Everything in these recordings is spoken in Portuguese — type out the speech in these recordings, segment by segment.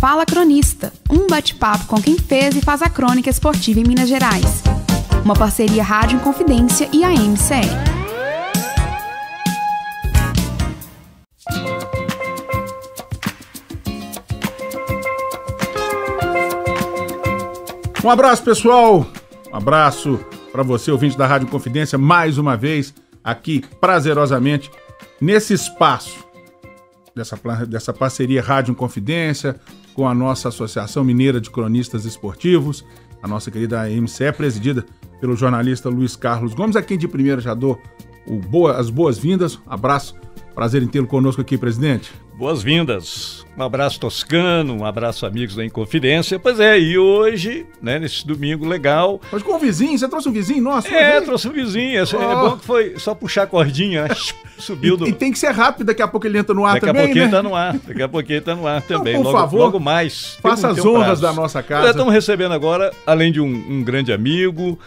Fala Cronista, um bate-papo com quem fez e faz a crônica esportiva em Minas Gerais. Uma parceria Rádio Inconfidência e a MCE. Um abraço, pessoal. Um abraço para você, ouvinte da Rádio Confidência, mais uma vez aqui, prazerosamente, nesse espaço dessa parceria Rádio Confidência com a nossa Associação Mineira de Cronistas Esportivos, a nossa querida MCE, presidida pelo jornalista Luiz Carlos Gomes. A quem de primeira já dou as boas-vindas. Um abraço, prazer em tê-lo conosco aqui, presidente. Boas-vindas. Um abraço toscano, um abraço amigos da Inconfidência. Pois é, e hoje, né, nesse domingo legal... Mas com o vizinho, você trouxe um vizinho nosso? Trouxe um vizinho. É bom que foi só puxar a cordinha, né? Subiu do... E tem que ser rápido, daqui a pouco ele entra no ar também, Daqui a pouquinho né? tá no ar também. Então, por favor, logo mais. Faça as honras da nossa casa. Já estamos recebendo agora, além de um grande amigo,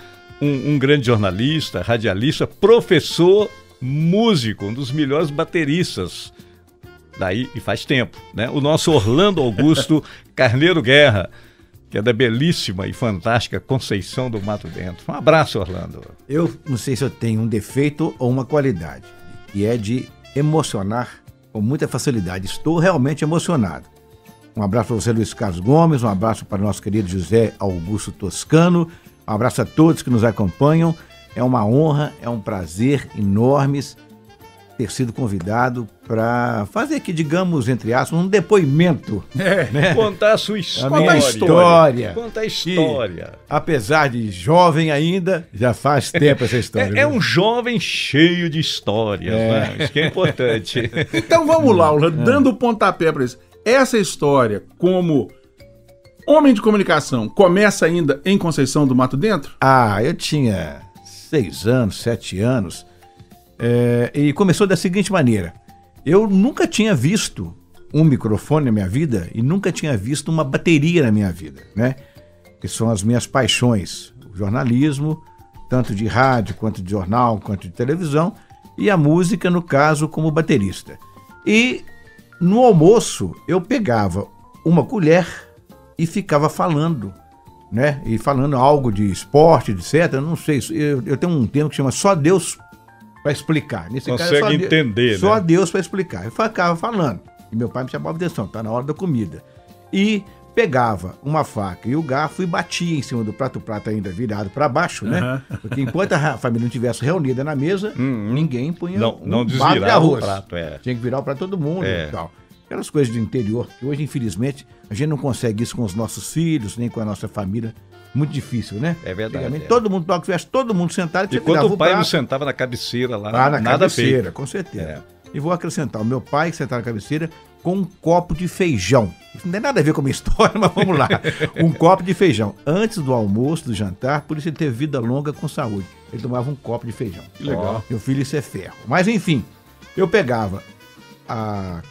um grande jornalista, radialista, professor, músico, um dos melhores bateristas daí e faz tempo, né? O nosso Orlando Augusto Carneiro Guerra, que é da belíssima e fantástica Conceição do Mato Dentro. Um abraço, Orlando. Eu não sei se eu tenho um defeito ou uma qualidade, que é de emocionar com muita facilidade. Estou realmente emocionado. Um abraço para você, Luiz Carlos Gomes, um abraço para o nosso querido José Augusto Toscano, um abraço a todos que nos acompanham. É uma honra, é um prazer enorme ter sido convidado para fazer aqui, digamos, entre aspas, um depoimento. Né? Contar a sua história. Contar a história. Contar a história. E, apesar de jovem ainda, já faz tempo essa história. É um jovem cheio de histórias, né? Isso que é importante. Então vamos lá, dando o pontapé para isso. Essa história, como homem de comunicação, começa ainda em Conceição do Mato Dentro? Eu tinha 6 anos, 7 anos, e começou da seguinte maneira. Eu nunca tinha visto um microfone na minha vida e nunca tinha visto uma bateria na minha vida, né? Que são as minhas paixões, o jornalismo, tanto de rádio, quanto de jornal, quanto de televisão, e a música, no caso, como baterista. E no almoço eu pegava uma colher e ficava falando, né? E falando algo de esporte, etc. Eu não sei, eu tenho um termo que chama só Deus para explicar. Nesse Consegue caso, entender, só né? Deus para explicar. Eu ficava falando. E meu pai me chamava atenção, tá na hora da comida. E pegava uma faca e o garfo e batia em cima do prato, o prato ainda virado para baixo, né? Porque enquanto a família não estivesse reunida na mesa, ninguém punha não um prato de arroz. O prato, Tinha que virar o prato todo mundo e tal. Aquelas coisas do interior, que hoje, infelizmente, a gente não consegue isso com os nossos filhos, nem com a nossa família. Muito difícil, né? É verdade. Todo mundo, logo que tivesse todo mundo sentado, e quando o pai não sentava na cabeceira lá, na nada cabeceira, feito. Com certeza. E vou acrescentar, o meu pai que sentava na cabeceira com um copo de feijão. Isso não tem nada a ver com a minha história, mas vamos lá. Um copo de feijão. Antes do almoço, do jantar, por isso ele teve vida longa com saúde. Ele tomava um copo de feijão. Que legal. Meu filho, isso é ferro. Mas enfim, eu pegava a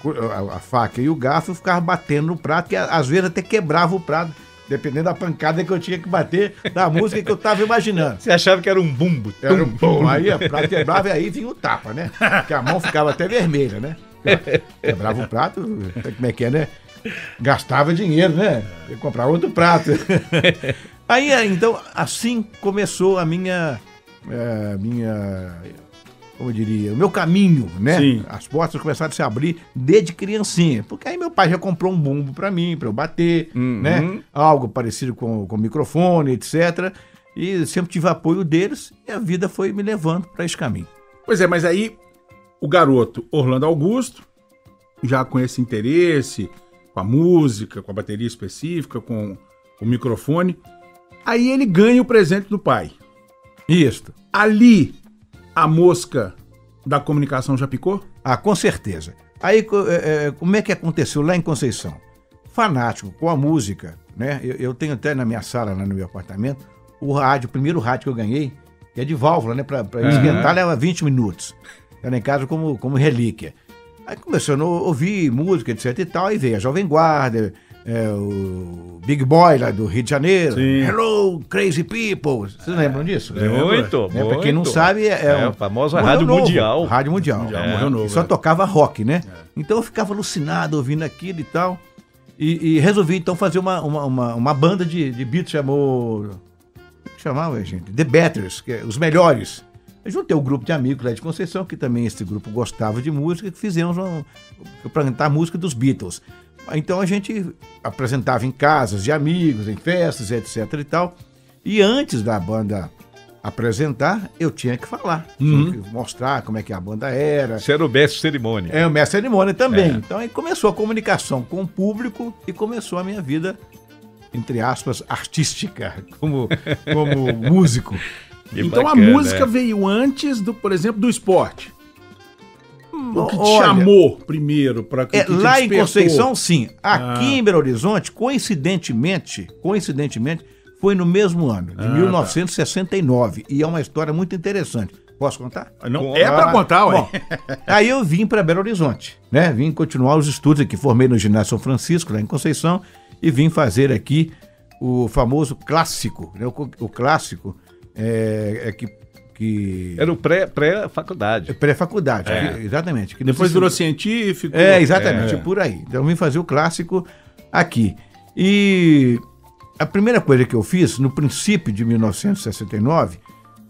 faca e o garfo e ficava batendo no prato, que às vezes até quebrava o prato, dependendo da pancada que eu tinha que bater da música que eu estava imaginando. Você achava que era um bumbo? Era um bumbo. Aí o prato quebrava e aí vinha o tapa, né? Porque a mão ficava até vermelha, né? Quebrava o prato, como é que é, né? Gastava dinheiro, né? Ia comprar outro prato. Aí, então, assim começou a minha como eu diria, o meu caminho, né? Sim. As portas começaram a se abrir desde criancinha, porque aí meu pai já comprou um bumbo pra mim, pra eu bater, né? Algo parecido com microfone, etc. E sempre tive apoio deles e a vida foi me levando pra esse caminho. Pois é, mas aí o garoto Orlando Augusto, já com esse interesse, com a música, com a bateria específica, com o microfone, aí ele ganha o presente do pai. Isso. Ali, a mosca da comunicação já picou? Com certeza. Aí, como é que aconteceu lá em Conceição? Fanático com a música, né? Eu tenho até na minha sala, lá no meu apartamento, o primeiro rádio que eu ganhei, que é de válvula, né? Pra esquentar, leva 20 minutos. Era lá em casa como relíquia. Aí começou a ouvir música, etc e tal, aí veio a Jovem Guarda, o Big Boy lá do Rio de Janeiro. Sim. Hello, crazy people. Vocês lembram disso? Muito. Pra quem não sabe, a famosa Rádio Mundial. Rádio Mundial. Morreu novo. Só tocava rock, né? Então eu ficava alucinado ouvindo aquilo e tal. E resolvi então fazer uma banda de Beatles, chamou... Como chamava, gente? The Betters, que é os melhores. Eu juntei um grupo de amigos lá de Conceição, que também esse grupo gostava de música, que fizemos apresentar a música dos Beatles. Então a gente apresentava em casas de amigos, em festas, etc e tal. E antes da banda apresentar, eu tinha que falar, tinha que mostrar como é que a banda era. Você era o mestre de cerimônia. É, o mestre de cerimônia também. Então aí começou a comunicação com o público e começou a minha vida, entre aspas, artística, como músico. Que então bacana, a música veio antes, por exemplo, do esporte. O que te chamou primeiro para que lá em Conceição, sim. Aqui em Belo Horizonte, coincidentemente, foi no mesmo ano, de 1969. E é uma história muito interessante. Posso contar? Não, para contar, ué. Bom, aí eu vim para Belo Horizonte, né? Vim continuar os estudos aqui. Formei no Ginásio São Francisco, lá em Conceição, e vim fazer aqui o famoso clássico. Né? O clássico que... Era o pré-faculdade. Pré-faculdade, exatamente. Que depois virou científico. Exatamente, por aí. Então eu vim fazer o clássico aqui. E a primeira coisa que eu fiz, no princípio de 1969,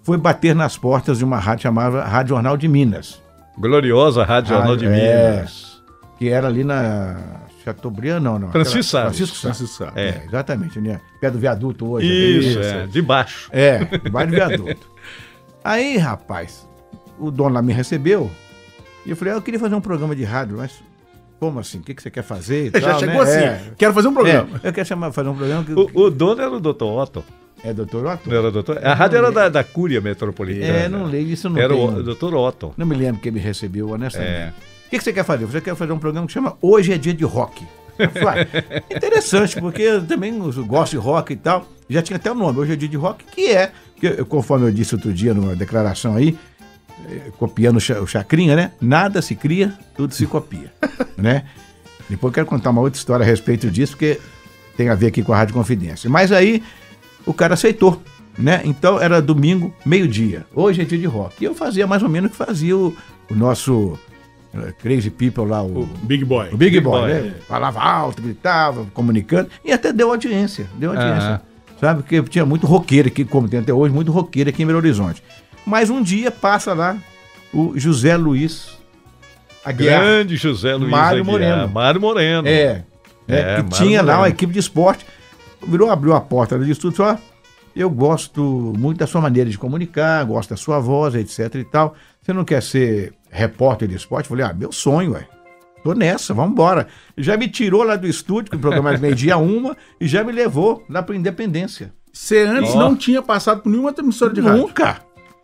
foi bater nas portas de uma rádio chamada Rádio Jornal de Minas. Gloriosa Rádio Jornal de Minas. Que era ali na Chateaubriand, não. Francisco Sá. Exatamente, né? Perto do viaduto hoje. Isso, de baixo. Debaixo do viaduto. Aí, rapaz, o dono lá me recebeu e eu falei, eu queria fazer um programa de rádio, mas como assim? O que você quer fazer? Já chegou assim, quero fazer um programa. Eu quero fazer um programa. O dono era o Dr. Otto. É Dr. Otto? Não era doutor? A rádio era da Cúria Metropolitana. Não leio isso, não era tenho. Era o Dr. Otto. Não me lembro quem me recebeu, honestamente. O que você quer fazer? Você quer fazer um programa que chama Hoje é Dia de Rock. Eu falei, interessante, porque eu também gosto de rock e tal. Já tinha até o nome, Hoje é Dia de Rock, conforme eu disse outro dia numa declaração aí, copiando o Chacrinha, né? Nada se cria, tudo se copia, né? Depois eu quero contar uma outra história a respeito disso, porque tem a ver aqui com a Rádio Confidência. Mas aí o cara aceitou, né? Então era domingo, meio-dia. Hoje é Dia de Rock. E eu fazia mais ou menos o que fazia o nosso Crazy People lá, o Big Boy. O Big Boy, né? Falava alto, gritava, comunicando, e até deu audiência. Sabe? Porque tinha muito roqueiro aqui, como tem até hoje, muito roqueiro aqui em Belo Horizonte. Mas um dia passa lá o José Luiz Aguiar. Grande José Luiz Aguiar. Mário Moreno. Que tinha lá uma equipe de esporte. Abriu a porta do estúdio, só eu gosto muito da sua maneira de comunicar, gosto da sua voz, etc e tal. Você não quer ser repórter de esporte? Eu falei, meu sonho, ué. Tô nessa, vamos embora. Já me tirou lá do estúdio, que o programa era meio-dia uma, e já me levou lá para Independência. Você antes não tinha passado por nenhuma emissora de rádio? Nunca.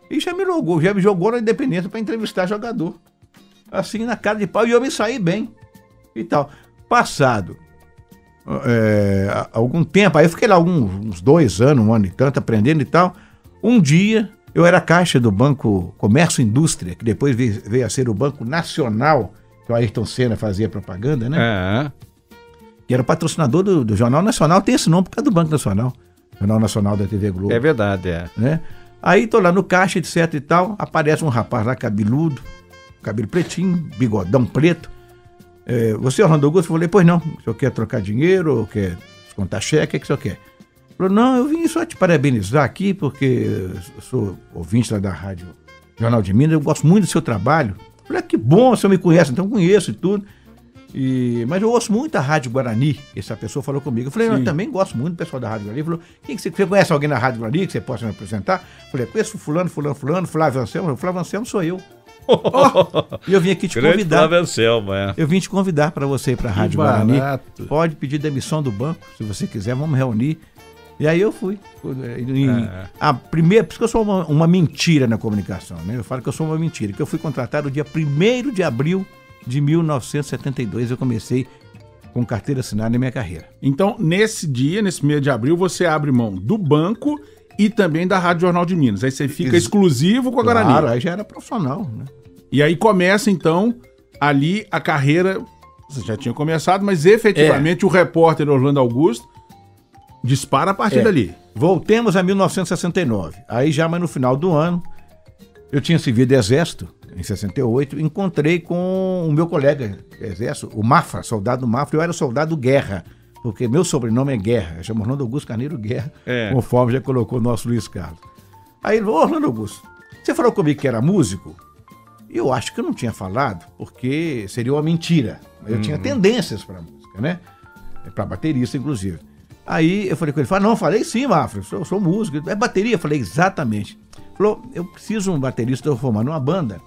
E já me jogou na Independência para entrevistar jogador. Assim, na cara de pau, e eu me saí bem. E tal. Passado algum tempo, aí eu fiquei lá uns 2 anos, 1 ano e tanto, aprendendo e tal. Um dia, eu era caixa do Banco Comércio e Indústria, que depois veio a ser o Banco Nacional, que o Ayrton Senna fazia propaganda, né? Que era o patrocinador do Jornal Nacional, tem esse nome por causa do Banco Nacional, Jornal Nacional da TV Globo. É verdade, né? Aí tô lá no caixa, etc e tal, aparece um rapaz lá cabeludo, cabelo pretinho, bigodão preto. Você é Orlando Augusto? Eu falei, pois não, o senhor quer trocar dinheiro ou quer descontar cheque, o que o senhor quer? Ele falou, não, eu vim só te parabenizar aqui, porque eu sou ouvinte lá da Rádio Jornal de Minas, eu gosto muito do seu trabalho. Eu falei, que bom, o senhor me conhece, então eu conheço e tudo. Mas eu ouço muito a Rádio Guarani, essa pessoa falou comigo. Eu falei, eu também gosto muito do pessoal da Rádio Guarani. Ele falou, você conhece alguém na Rádio Guarani que você possa me apresentar? Eu falei, conheço fulano, Flávio Anselmo. Flávio Anselmo sou eu. E eu vim aqui te convidar. Flávio Anselmo, Eu vim te convidar para você ir para a Rádio Guarani. Pode pedir demissão do banco, se você quiser, vamos reunir. E aí eu fui. A primeira, por isso que eu sou uma mentira na comunicação, né? Eu falo que eu sou uma mentira, que eu fui contratado dia 1º de abril de 1972, eu comecei com carteira assinada na minha carreira. Então, nesse mês de abril, você abre mão do banco e também da Rádio Jornal de Minas. Aí você fica exclusivo com a Guarani. Claro, aí já era profissional, né? E aí começa, então, ali a carreira, você já tinha começado, mas efetivamente o repórter Orlando Augusto dispara a partir dali. Voltemos a 1969. Aí já, mas no final do ano, eu tinha servido exército, em 68, encontrei com o meu colega do exército, o Mafra, soldado Mafra. Eu era soldado Guerra, porque meu sobrenome é Guerra. Eu chamo Orlando Augusto Carneiro Guerra, conforme já colocou o nosso Luiz Carlos. Aí ele falou: Orlando Augusto, você falou comigo que era músico? Eu acho que eu não tinha falado, porque seria uma mentira. Eu tinha tendências para música, né? Para baterista, inclusive. Aí eu falei com ele, não, falei sim, Mafra, eu sou músico. É bateria? Eu falei, exatamente. Ele falou, eu preciso de um baterista, eu vou formar numa banda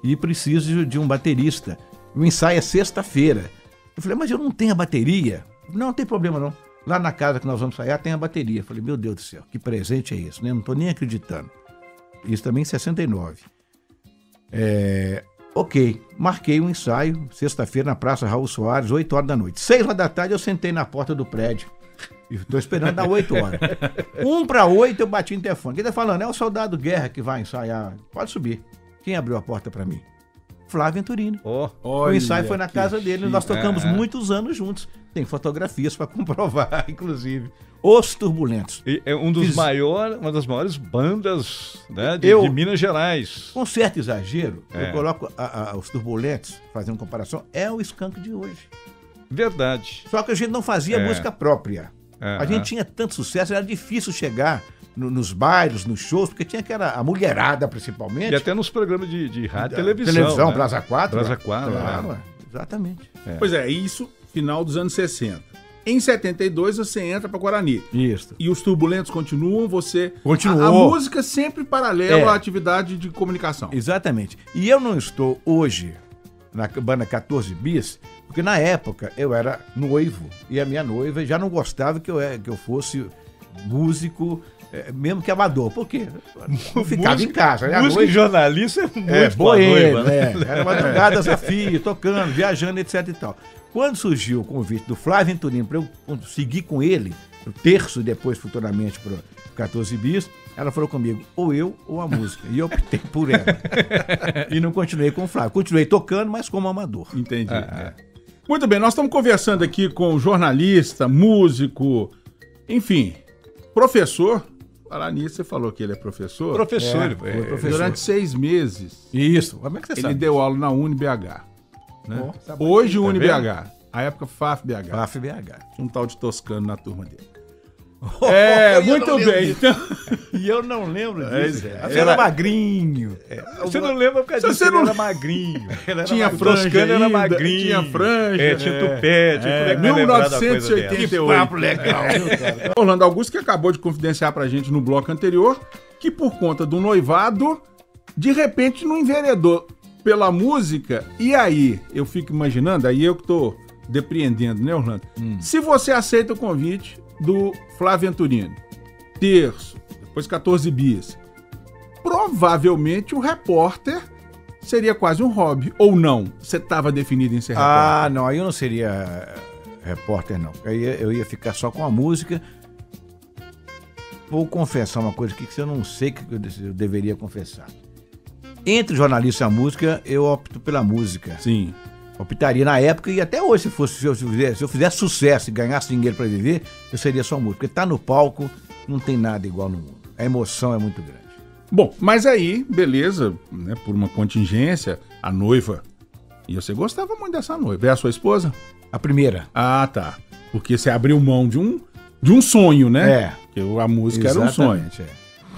e preciso de um baterista. O ensaio é sexta-feira. Eu falei, mas eu não tenho a bateria. Não tem problema não. Lá na casa que nós vamos ensaiar tem a bateria. Eu falei, meu Deus do céu, que presente é esse, né? Não estou nem acreditando. Isso também em 69. Ok, marquei um ensaio, sexta-feira na Praça Raul Soares, 8 horas da noite. 6 horas da tarde eu sentei na porta do prédio. Estou esperando dar 8 horas. 1 para 8 eu bati no telefone. Quem está falando? É o soldado Guerra que vai ensaiar. Pode subir. Quem abriu a porta para mim? Flávio Venturini. O ensaio foi na casa dele. Nós tocamos muitos anos juntos. Tem fotografias para comprovar, inclusive. Os Turbulentos. E é uma das maiores bandas, né, de Minas Gerais. Com certo exagero, eu coloco os Turbulentos, fazendo comparação, é o Skank de hoje. Verdade. Só que a gente não fazia música própria. A gente tinha tanto sucesso, era difícil chegar nos bailes, nos shows, porque tinha a mulherada, principalmente. E até nos programas de rádio e televisão. Televisão, né? Brasa 4. Brasa 4. Claro, exatamente. Pois é, isso final dos anos 60. Em 72 você entra para Guarani. Isso. E os Turbulentos continuam, você... Continuou. A música sempre paralela à atividade de comunicação. Exatamente. E eu não estou hoje na banda 14 Bis, porque na época eu era noivo e a minha noiva já não gostava que eu fosse músico, mesmo que amador. Por quê? Eu ficava em casa. Né? Músico e jornalista é muito boêmio, né? Era madrugadas a fio, tocando, viajando, etc e tal. Quando surgiu o convite do Flávio Venturini para eu seguir com ele, o terço depois futuramente para o 14 Bis, ela falou comigo, ou eu ou a música. E eu optei por ela. E não continuei com o Flávio. Continuei tocando, mas como amador. Entendi. Muito bem, nós estamos conversando aqui com jornalista, músico, enfim, professor. Falar nisso, você falou que ele é professor. Professor. Durante 6 meses. Isso. Como é que você sabe? Ele deu aula na UniBH. Né? Hoje o UniBH. A época FAF-BH. FAF-BH. Um tal de Toscano na turma dele. Muito bem. Então... E eu não lembro disso. Você era magrinho. Você não lembra porque a gente era magrinho. Tinha franja ainda, era magrinho. Tinha franja. Tinha tupete. 1988. Que papo legal. Orlando Augusto, que acabou de confidenciar pra gente no bloco anterior, que por conta do noivado, de repente não enveredou pela música. E aí, eu fico imaginando, aí eu que tô depreendendo, né, Orlando? Se você aceita o convite do Flávio Venturini, terço, depois 14 Bis, provavelmente o repórter seria quase um hobby, ou não? Você estava definido em ser repórter? Não, aí eu não seria repórter, não. Eu ia ficar só com a música. Vou confessar uma coisa aqui que eu não sei que eu deveria confessar. Entre jornalista e a música, eu opto pela música. Sim. Optaria na época e até hoje, se eu fizesse sucesso e ganhasse dinheiro para viver, eu seria só músico. Porque tá no palco, não tem nada igual no mundo. A emoção é muito grande. Bom, mas aí, beleza, né, por uma contingência, a noiva, e você gostava muito dessa noiva, é a sua esposa? A primeira. Ah, tá. Porque você abriu mão de um sonho, né? Porque a música era um sonho.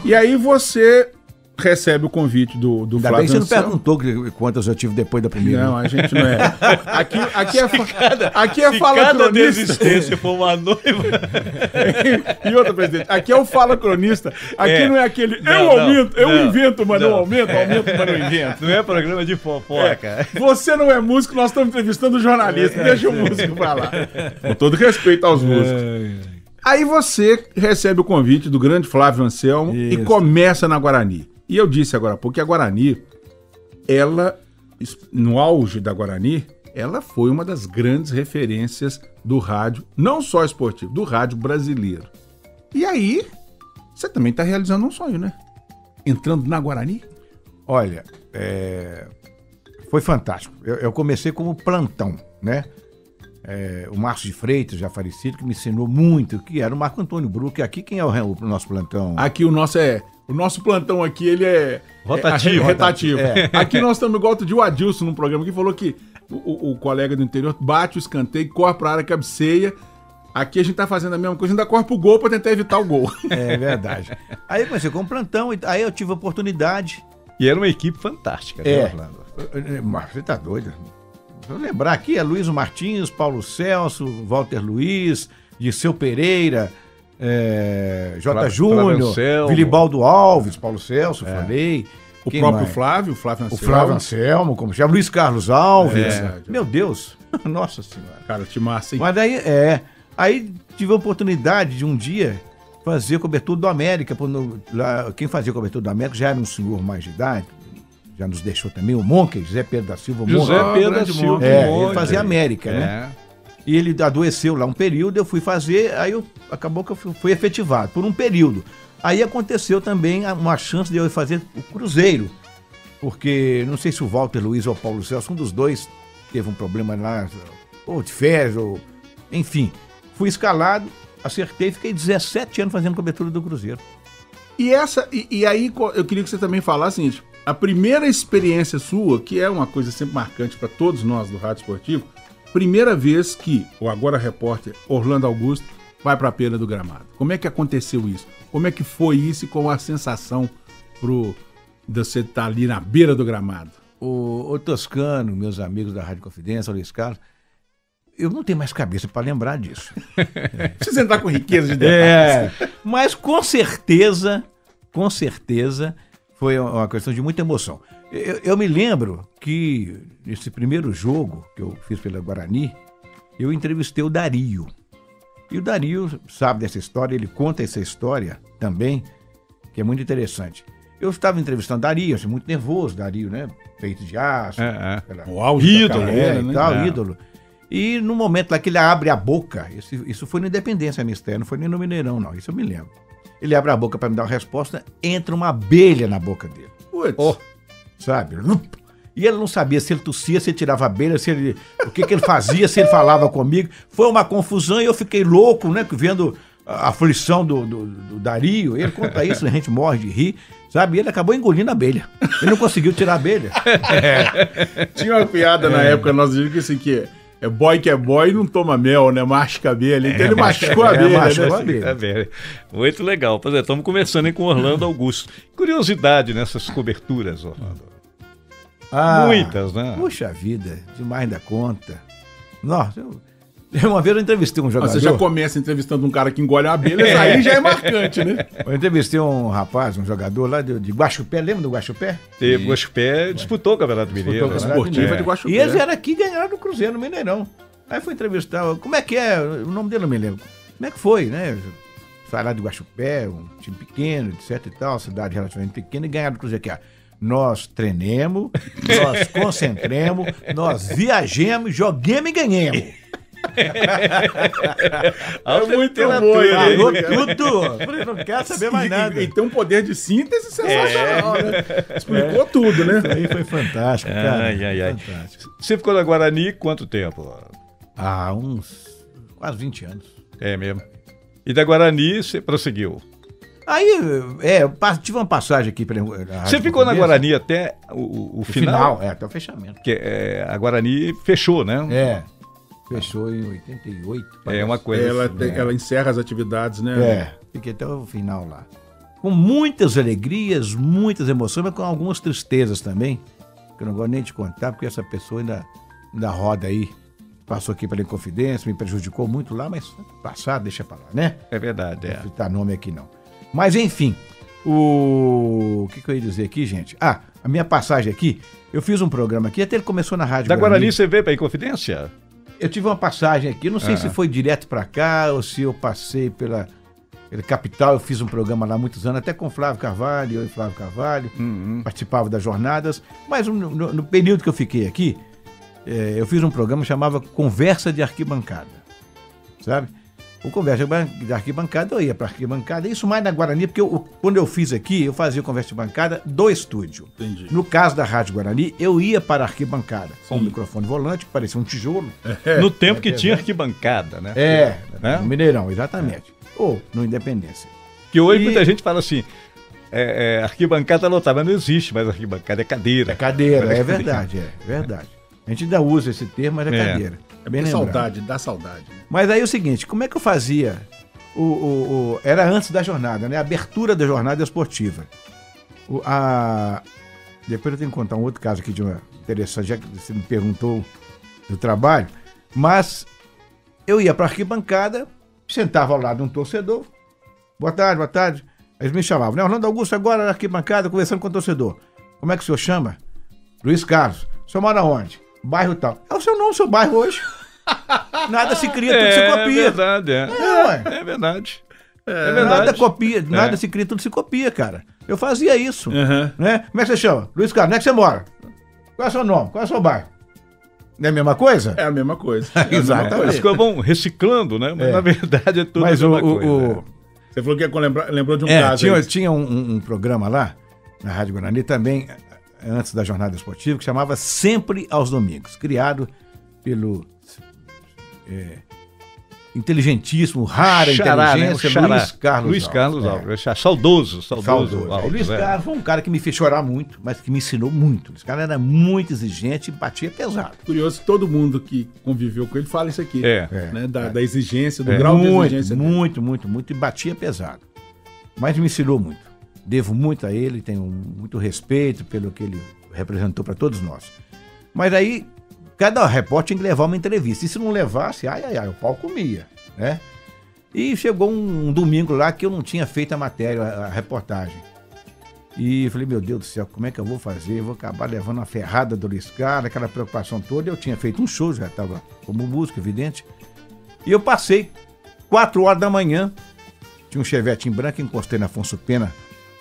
E aí você recebe o convite do Flávio. Ainda bem que você não perguntou quantas eu tive depois da primeira. Não, a gente não é. Aqui é fala cronista. desistência foi uma noiva. E outra, presidente, aqui é o fala cronista. Aqui não é aquele eu invento, mas não aumento, mas não invento. Não é programa de fofoca. Você não é músico, nós estamos entrevistando jornalista. Deixa o músico pra lá. Com todo respeito aos músicos. Aí você recebe o convite do grande Flávio Anselmo e começa na Guarani. E eu disse agora há pouco que a Guarani, ela, no auge da Guarani, ela foi uma das grandes referências do rádio, não só esportivo, do rádio brasileiro. E aí, você também está realizando um sonho, né? Entrando na Guarani? Olha, foi fantástico. Eu comecei como plantão, né? O Márcio de Freitas, já falecido, que me ensinou muito, que era o Marco Antônio Bruck. Aqui quem é o nosso plantão? Aqui o nosso é O nosso plantão aqui, ele é... Rotativo. Aqui nós estamos igual de o Adilson num programa que falou que o colega do interior bate o escanteio, corre pra área, cabeceia. Aqui a gente tá fazendo a mesma coisa, ainda corre pro gol pra tentar evitar o gol. É verdade. Aí eu comecei com um plantão, aí eu tive a oportunidade. E era uma equipe fantástica, né, Orlando? Mas você tá doido. Vou lembrar aqui, é Luiz Martins, Paulo Celso, Walter Luiz, Dirceu Pereira, J. Júnior, Vilibaldo Alves, Paulo Celso, falei. O próprio Flávio Anselmo. O Flávio Anselmo, como chama, Luiz Carlos Alves. Meu Deus, nossa senhora. Cara, te massa, hein? Mas daí, aí tive a oportunidade de um dia fazer cobertura do América. Quem fazia cobertura do América já era um senhor mais de idade, já nos deixou também, o Monk, José Pedro da Silva. José Pedro da Silva. Ele fazia América, né? E ele adoeceu lá um período, eu fui fazer, aí acabou que eu fui efetivado por um período. Aí aconteceu também uma chance de eu fazer o Cruzeiro, porque não sei se o Walter Luiz ou o Paulo Celso, um dos dois teve um problema lá, ou de férias, ou enfim. Fui escalado, acertei, fiquei 17 anos fazendo cobertura do Cruzeiro. E aí eu queria que você também falasse o seguinte, a primeira experiência sua, que é uma coisa sempre marcante para todos nós do Rádio Esportivo, primeira vez que o agora repórter Orlando Augusto vai para a beira do gramado. Como é que aconteceu isso? Como é que foi isso e qual a sensação de você estar ali na beira do gramado? O Toscano, meus amigos da Rádio Confidência, o Luiz Carlos, eu não tenho mais cabeça para lembrar disso. Precisa entrar com riqueza de detalhes. Mas com certeza, foi uma questão de muita emoção. Eu me lembro que nesse primeiro jogo que eu fiz pela Guarani, eu entrevistei o Dario. E o Dario sabe dessa história, ele conta essa história também, que é muito interessante. Eu estava entrevistando o Dario, assim, muito nervoso, Dario, né? Feito de aço. O auge ídolo, da carreira, né? E tal, ídolo. E no momento lá que ele abre a boca, isso foi na Independência Mistério, não foi nem no Mineirão, não, isso eu me lembro. Ele abre a boca para me dar uma resposta, entra uma abelha na boca dele. Putz. Sabe? E ele não sabia se ele tossia, se ele tirava a abelha, o que ele fazia, se ele falava comigo. Foi uma confusão e eu fiquei louco, né? Vendo a aflição do Dario. Ele conta isso, a gente morre de rir, sabe? E ele acabou engolindo a abelha. Ele não conseguiu tirar a abelha. Tinha uma piada na época, nós dizíamos que assim, que é boy não toma mel, né? Masca a abelha. Então ele machucou a abelha. Muito legal. Pois estamos começando aí com Orlando Augusto. Curiosidade nessas coberturas, Orlando. Muitas, né? Puxa vida, demais da conta. Nossa, uma vez eu entrevistei um jogador. Você já começa entrevistando um cara que engole a abelha, aí já é marcante, né? Eu entrevistei um rapaz, um jogador lá de Guaxupé, lembra do Guaxupé? O Guaxupé disputou o Campeonato Mineiro. Esportiva de Guaxupé. E eles eram aqui e ganharam do Cruzeiro no Mineirão. Aí fui entrevistar, como é que é? O nome dele eu não me lembro. Como é que foi, né? Sai lá de Guaxupé, um time pequeno, etc e tal, cidade relativamente pequena, e ganharam do Cruzeiro aqui. Nós treinemos, nós concentremos, nós viajemos, joguemos e ganhemos. É muito bom, falou tudo. Não quero saber mais nada. E tem um poder de síntese sensacional, né? Explicou tudo, né? Isso aí foi fantástico, cara. Fantástico. Você ficou na Guarani quanto tempo? Uns quase 20 anos. É mesmo. E da Guarani você prosseguiu? Aí, tive uma passagem aqui. Você ficou na Guarani até o final? Até o fechamento. Porque a Guarani fechou, né? Fechou em 88. É uma coisa. Ela encerra as atividades, né? Fiquei até o final lá. Com muitas alegrias, muitas emoções, mas com algumas tristezas também, que eu não gosto nem de contar, porque essa pessoa ainda roda aí. Passou aqui pela Inconfidência, me prejudicou muito lá, mas passado, deixa pra lá, né? É verdade, Não citar nome aqui, não. Mas, enfim, o que eu ia dizer aqui, gente? A minha passagem aqui, eu fiz um programa aqui, até ele começou na Rádio Guarani. Da Guarani você veio pra Inconfidência? Eu tive uma passagem aqui, não sei se foi direto pra cá ou se eu passei pela capital, eu fiz um programa lá há muitos anos, até com Flávio Carvalho, eu e Flávio Carvalho, participava das jornadas, mas no período que eu fiquei aqui, eu fiz um programa que chamava Conversa de Arquibancada, sabe? O Conversa de Arquibancada, eu ia para arquibancada, isso mais na Guarani, porque quando eu fiz aqui, eu fazia Conversa de Bancada do estúdio. Entendi. No caso da Rádio Guarani, eu ia para a arquibancada, com o microfone volante, que parecia um tijolo. No tempo que tinha arquibancada, né? No Mineirão, exatamente. Ou no Independência. Que hoje muita gente fala assim, arquibancada lotada, mas não existe, mas arquibancada é cadeira. É cadeira, é verdade, é verdade. A gente ainda usa esse termo, mas é cadeira. É bem lembrado. Saudade, dá saudade. Né? Mas aí é o seguinte, como é que eu fazia? Era antes da jornada, né? A abertura da jornada esportiva. Depois eu tenho que contar um outro caso aqui de uma interessante, já que você me perguntou do trabalho, mas eu ia para a arquibancada, sentava ao lado de um torcedor, boa tarde, eles me chamavam, né? Orlando Augusto agora na arquibancada conversando com o torcedor. Como é que o senhor chama? Luiz Carlos. O senhor mora onde? Bairro tal. É o seu nome, o seu bairro hoje. Nada se cria, tudo se copia. É verdade. É verdade. Nada copia, nada se cria, tudo se copia, cara. Eu fazia isso. Né? Como é que você chama? Luiz Carlos, onde é que você mora? Qual é o seu nome? Qual é o seu bairro? Não é a mesma coisa? É a mesma coisa. Exatamente. Eles vão reciclando, né? Mas na verdade é tudo a mesma coisa. Você falou que lembrou de um caso. Tinha um programa lá, na Rádio Guarani, também, antes da jornada esportiva, que chamava Sempre aos Domingos, criado pelo inteligentíssimo, rara inteligência, né? Luiz Carlos Alves. Saudoso. O Luiz Carlos foi um cara que me fez chorar muito, mas que me ensinou muito. Esse cara era muito exigente e batia pesado. Curioso, todo mundo que conviveu com ele fala isso aqui. Né? Da exigência, do grau de exigência. Muito, e batia pesado. Mas me ensinou muito. Devo muito a ele, tenho muito respeito pelo que ele representou para todos nós. Mas aí, cada repórter tinha que levar uma entrevista. E se não levasse, o pau comia, né? E chegou um domingo lá que eu não tinha feito a matéria, a reportagem. E eu falei, meu Deus do céu, como é que eu vou fazer? Eu vou acabar levando uma ferrada do Luiz Carlos, aquela preocupação toda. Eu tinha feito um show, já estava como músico, evidente. E eu passei 4 horas da manhã, tinha um Chevette em branco, encostei na Afonso Pena,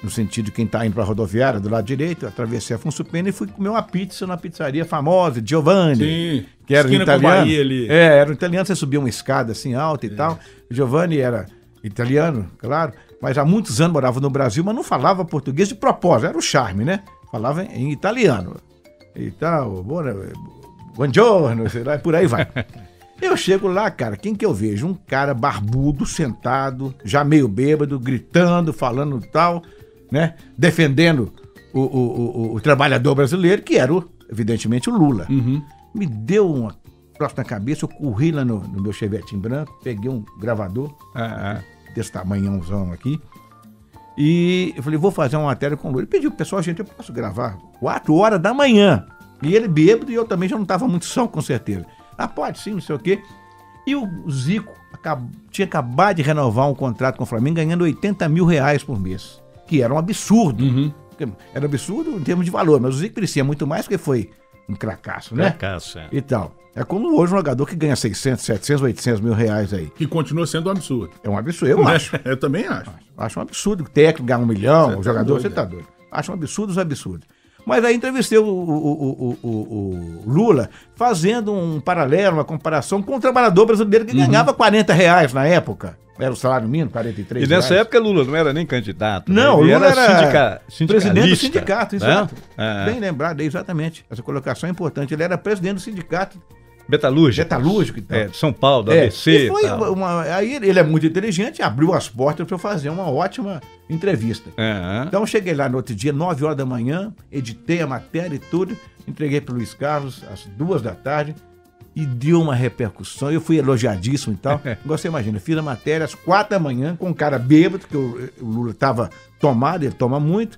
no sentido de quem está indo para a rodoviária, do lado direito, atravessei a Afonso Pena e fui comer uma pizza na pizzaria famosa, Giovanni. Sim, que era um italiano. Com ali. Era um italiano, você subia uma escada assim alta e tal. O Giovanni era italiano, claro, mas há muitos anos morava no Brasil, mas não falava português de propósito, era o charme, né? Falava em italiano. E tal, buongiorno, sei lá, e por aí vai. Eu chego lá, cara, quem que eu vejo? Um cara barbudo, sentado, já meio bêbado, gritando, falando tal, né? Defendendo o trabalhador brasileiro, que era, evidentemente, o Lula. Me deu uma troço na cabeça, eu corri lá no meu chevetinho branco, peguei um gravador, desse tamanhãozão aqui, e eu falei, vou fazer uma matéria com o Lula. Ele pediu pro pessoal, gente, eu posso gravar 4 horas da manhã. E ele bêbado, e eu também já não estava muito são, com certeza. Pode sim, não sei o quê. E o Zico tinha acabado de renovar um contrato com o Flamengo ganhando R$80 mil por mês, que era um absurdo. Era um absurdo em termos de valor, mas o Zico merecia muito mais porque foi um cracaço, né? E tal. É como hoje um jogador que ganha 600, 700, 800 mil reais aí. Que continua sendo um absurdo. É um absurdo, eu acho. Eu também acho. Acho um absurdo. O técnico ganha 1 milhão, o jogador, você tá doido. Acho um absurdo os absurdos. Mas aí entrevistei o Lula fazendo um paralelo, uma comparação com o trabalhador brasileiro que ganhava R$40 na época. Era o salário mínimo, 43 E nessa época Lula não era nem candidato. Não, né? Lula era presidente do sindicato, né? exato. Bem lembrado, exatamente. Essa colocação é importante. Ele era presidente do sindicato. Metalúrgico e tal. De São Paulo, do ABC. Aí ele é muito inteligente, abriu as portas para eu fazer uma ótima entrevista. Então eu cheguei lá no outro dia, 9 horas da manhã, editei a matéria e tudo, entreguei para o Luiz Carlos às 2 da tarde e deu uma repercussão. Eu fui elogiadíssimo e tal. Agora você imagina, eu fiz a matéria às 4 da manhã com um cara bêbado, que o Lula estava tomado, ele toma muito,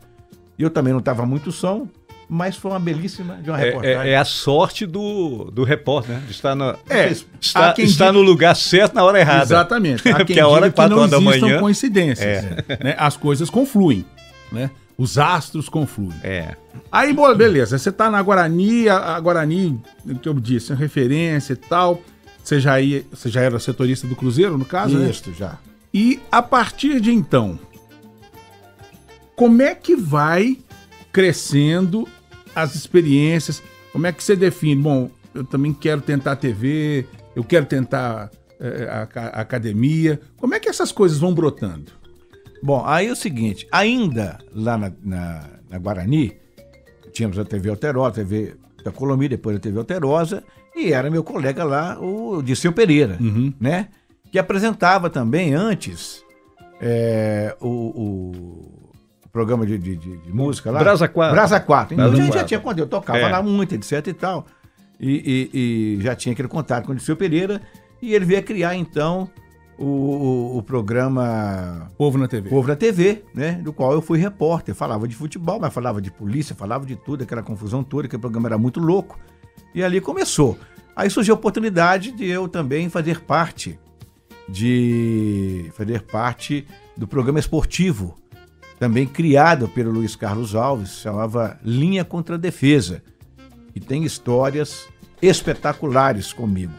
e eu também não estava muito som. Mas foi uma belíssima de uma reportagem. É a sorte do repórter, né? De estar estar no lugar certo na hora errada. Exatamente. Porque a hora é 4 horas da manhã. Não existam coincidências. Né? As coisas confluem, né? Os astros confluem. Aí, beleza, você tá na Guarani, a Guarani, que eu disse, é referência e tal. Você já era setorista do Cruzeiro, no caso, né? Isso, já. E a partir de então, como é que vai crescendo as experiências? Como é que você define? Bom, eu também quero tentar TV, eu quero tentar a academia. Como é que essas coisas vão brotando? Bom, aí é o seguinte, ainda lá na Guarani, tínhamos a TV Alterosa, a TV da Colomia, depois a TV Alterosa, e era meu colega lá, o Dirceu Pereira, né? Que apresentava também antes o programa de música lá. Brasa 4. Brasa 4. Então Brasa a gente 4. já tinha contato, eu tocava lá muito, etc e tal. E já tinha aquele contato com o Dirceu Pereira. E ele veio criar, então, o programa Povo na TV. Povo na TV, né? Do qual eu fui repórter. Falava de futebol, mas falava de polícia, falava de tudo, aquela confusão toda, aquele programa era muito louco. E ali começou. Aí surgiu a oportunidade de eu também fazer parte do programa esportivo, também criado pelo Luiz Carlos Alves, chamava Linha contra a Defesa, e tem histórias espetaculares comigo.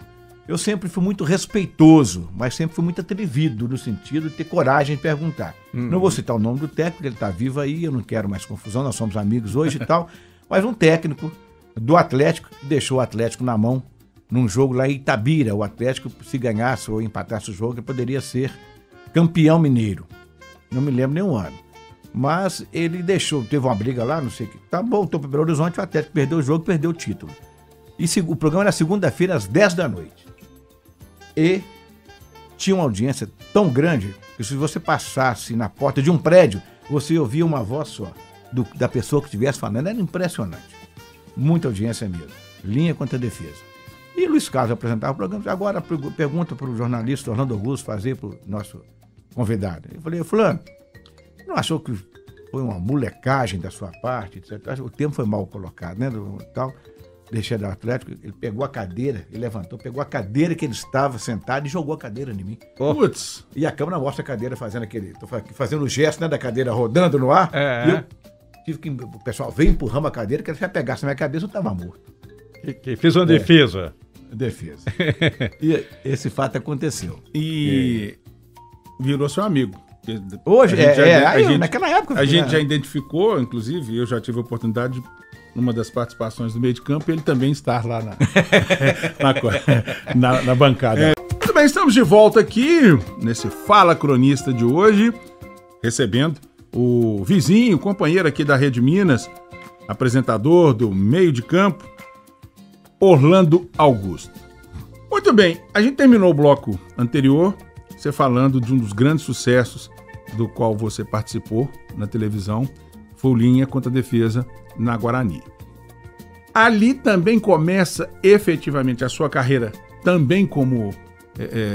Eu sempre fui muito respeitoso, mas sempre fui muito atrevido no sentido de ter coragem de perguntar. Não vou citar o nome do técnico, ele está vivo aí, eu não quero mais confusão, nós somos amigos hoje e tal, mas um técnico do Atlético que deixou o Atlético na mão num jogo lá em Itabira. O Atlético, se ganhasse ou empatasse o jogo, ele poderia ser campeão mineiro. Não me lembro nenhum ano. Mas ele deixou, teve uma briga lá, não sei o que. Tá, voltou para Belo Horizonte, o Atlético perdeu o jogo, perdeu o título. E o programa era segunda-feira, às 10 da noite. E tinha uma audiência tão grande que se você passasse na porta de um prédio, você ouvia uma voz só da pessoa que estivesse falando. Era impressionante. Muita audiência mesmo. Linha contra a Defesa. E Luiz Carlos apresentava o programa. Agora pergunta para o jornalista Orlando Augusto fazer para o nosso convidado. Eu falei, fulano, não achou que foi uma molecagem da sua parte, etc. O tempo foi mal colocado, né? Tal. Deixei do Atlético, ele pegou a cadeira, ele levantou, pegou a cadeira que ele estava sentado e jogou a cadeira em mim. Putz. E a câmera mostra a cadeira fazendo fazendo o gesto, né, da cadeira rodando no ar. E eu tive que, o pessoal veio empurrando a cadeira, que se eu pegasse na minha cabeça, eu estava morto. Que fez uma defesa. Defesa. E esse fato aconteceu. E virou seu amigo. Hoje, naquela época. A gente já identificou, inclusive, eu já tive a oportunidade, numa das participações do meio de campo, ele também estar lá na bancada. Muito bem, estamos de volta aqui, nesse Fala Cronista de hoje, recebendo o vizinho, companheiro aqui da Rede Minas, apresentador do meio de campo, Orlando Augusto. Muito bem, a gente terminou o bloco anterior, você falando de um dos grandes sucessos do qual você participou na televisão, foi o Linha contra a Defesa na Guarani. Ali também começa efetivamente a sua carreira também como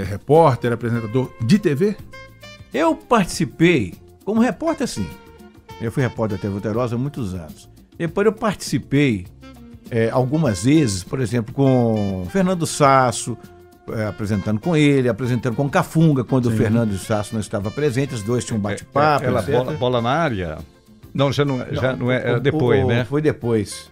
repórter, apresentador de TV? Eu participei como repórter, sim. Eu fui repórter da TV Alterosa há muitos anos. Depois eu participei algumas vezes, por exemplo, com Fernando Sasso, apresentando com ele, apresentando com Cafunga, quando o Fernando Sasso não estava presente, os dois tinham um bate-papo. Bola na área? Não, já não é depois, né? Foi depois.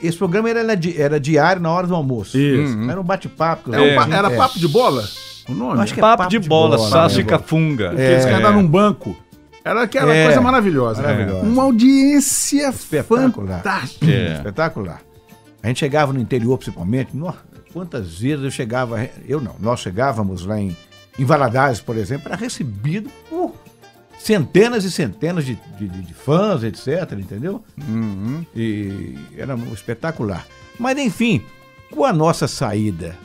Esse programa era diário na hora do almoço. Isso. Era um bate-papo. Era Papo de Bola o nome? Acho que Papo de bola, Sasso e Cafunga. Eles cantaram num banco. Era aquela coisa maravilhosa. Uma audiência fantástica. Espetacular. A gente chegava no interior, principalmente. Quantas vezes eu chegava... nós chegávamos lá em Valadares, por exemplo, era recebido por centenas e centenas de fãs, etc, entendeu? E era espetacular. Mas, enfim, com a nossa saída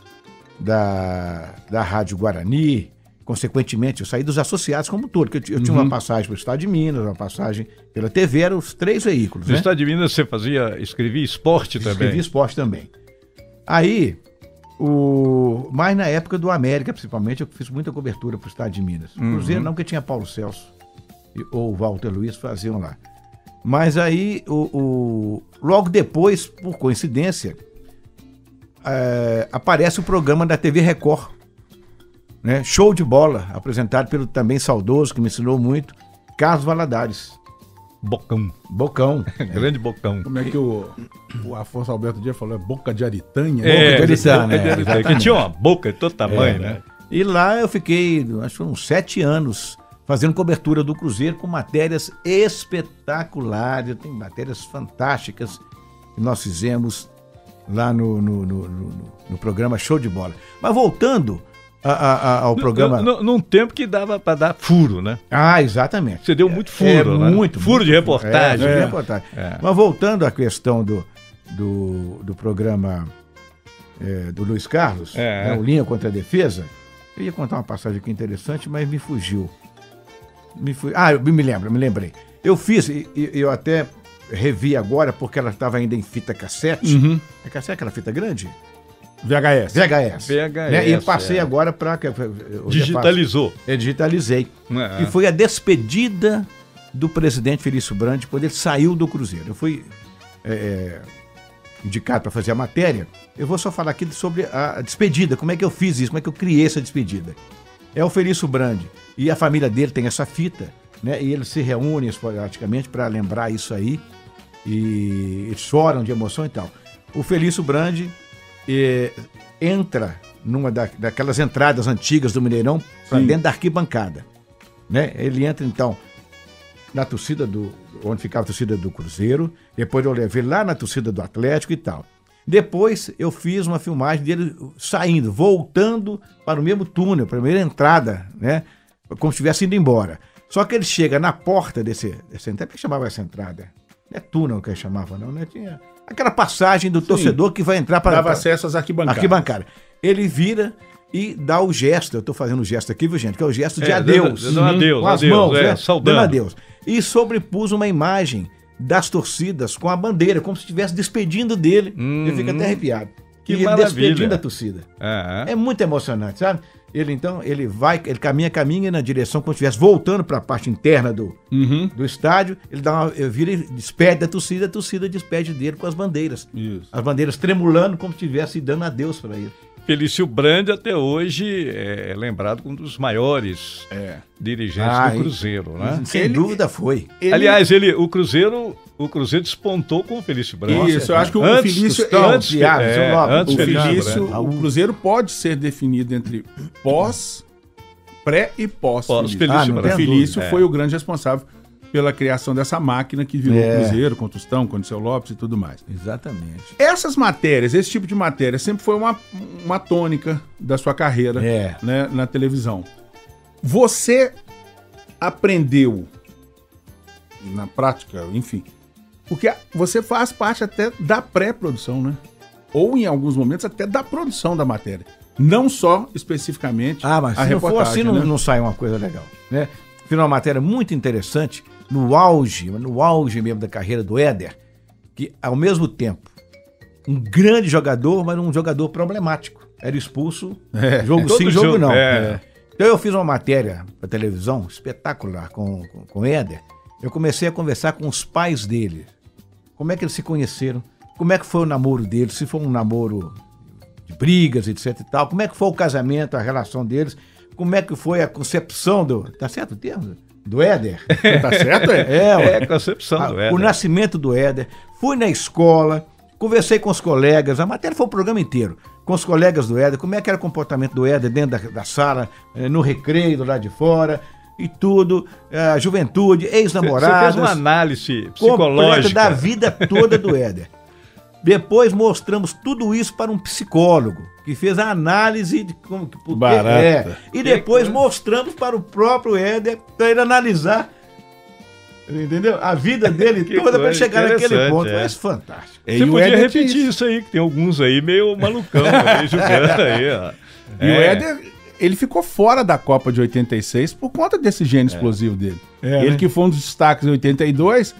da Rádio Guarani, consequentemente, eu saí dos associados como todo, porque eu tinha uma passagem para o Estado de Minas, uma passagem pela TV, eram os 3 veículos. No Estado de Minas você escrevia esporte também? Escrevia esporte também. Aí, mas na época do América, principalmente, eu fiz muita cobertura para o Estado de Minas. Cruzeiro não, porque tinha Paulo Celso ou o Walter Luiz faziam lá. Mas aí, logo depois, por coincidência, aparece o programa da TV Record, né? Show de Bola, apresentado pelo também saudoso, que me ensinou muito, Carlos Valadares. Bocão. Grande Bocão. Como é que o Afonso Alberto Dias falou? Boca de Aritanha? Boca de Aritanha, que tinha uma boca de todo tamanho, né? E lá eu fiquei, acho que foram uns 7 anos, fazendo cobertura do Cruzeiro com matérias espetaculares. Tem matérias fantásticas que nós fizemos lá no programa Show de Bola. Mas voltando ao programa... Num tempo que dava para dar furo, né? Exatamente. Você deu muito furo, né? Muito. Furo de reportagem. De reportagem. Mas voltando à questão do programa do Luiz Carlos, né, o Linha contra a Defesa, eu ia contar uma passagem aqui interessante, mas me fugiu. eu me lembrei. Eu fiz, eu até revi agora, porque ela estava ainda em fita cassete. Uhum. É cassete aquela fita grande? VHS. Né? E eu passei agora para... Digitalizou. Eu digitalizei. E foi a despedida do presidente Felício Brandi quando ele saiu do Cruzeiro. Eu fui indicado para fazer a matéria. Eu vou só falar aqui sobre a despedida, como é que eu fiz isso, como é que eu criei essa despedida. É o Felício Brandi e a família dele tem essa fita, né? E eles se reúnem esporadicamente para lembrar isso aí e eles choram de emoção e tal. O Felício Brandi entra numa daquelas entradas antigas do Mineirão para dentro da arquibancada, né? Ele entra então na torcida onde ficava a torcida do Cruzeiro, depois eu levei lá na torcida do Atlético e tal. Depois eu fiz uma filmagem dele saindo, voltando para o mesmo túnel, para a primeira entrada, né? Como se estivesse indo embora. Só que ele chega na porta dessa entrada, que chamava essa entrada? Não é túnel que ele chamava, não, né? Tinha aquela passagem do torcedor que vai entrar para... Dava acesso às arquibancadas. Arquibancada. Ele vira e dá o gesto, eu estou fazendo o gesto aqui, viu, gente? Que é o gesto de adeus. Dando adeus, com as mãos, né? Saudando. Dando adeus. E sobrepus uma imagem das torcidas com a bandeira, como se estivesse despedindo dele. Eu fico até arrepiado. Que ele maravilha. despedindo a torcida. É muito emocionante, sabe? Ele caminha na direção como se estivesse voltando para a parte interna do estádio. Ele vira e despede a torcida despede dele com as bandeiras. Isso. As bandeiras tremulando como se estivesse dando adeus para ele. Felício Brandi até hoje é lembrado como um dos maiores dirigentes do Cruzeiro, né? Sem dúvida foi. Aliás, o Cruzeiro despontou com o Felício Brandi. Isso, eu acho que o Felício... O Cruzeiro pode ser definido entre pré e pós Felício. O Felício foi o grande responsável pela criação dessa máquina que virou o Cruzeiro, com Tostão, com o Seu Lopes e tudo mais. Exatamente. Essas matérias, esse tipo de matéria, sempre foi uma tônica da sua carreira né, na televisão. Você aprendeu, na prática, enfim, porque você faz parte até da pré-produção, né? Ou, em alguns momentos, até da produção da matéria. Não só, especificamente, mas se não for assim, né? não sai uma coisa legal, né? Fiz uma matéria muito interessante no auge mesmo da carreira do Éder, que ao mesmo tempo um grande jogador, mas um jogador problemático. Era expulso, jogo sim, jogo não. Então eu fiz uma matéria para televisão espetacular com o Éder. Eu comecei a conversar com os pais dele. Como é que eles se conheceram? Como é que foi o namoro deles? Se foi um namoro de brigas, etc e tal. Como é que foi o casamento, a relação deles? Como é que foi a concepção do... Tá certo o termo? Do Éder? Tá certo? A concepção do Éder. O nascimento do Éder. Fui na escola, conversei com os colegas, a matéria foi o programa inteiro, com os colegas do Éder, como é que era o comportamento do Éder dentro da sala, no recreio, do lado de fora, e tudo, a juventude, ex-namoradas. Você fez uma análise psicológica da vida toda do Éder. Depois mostramos tudo isso para um psicólogo, que fez a análise de como que e depois mostramos para o próprio Éder, para ele analisar, entendeu? A vida dele toda para chegar naquele ponto. Mas fantástico. Você podia repetir isso aí, que tem alguns aí meio malucão, meio jogando aí, ó. E o Éder, ele ficou fora da Copa de 86 por conta desse gênio explosivo dele. Ele que foi um dos destaques em 82,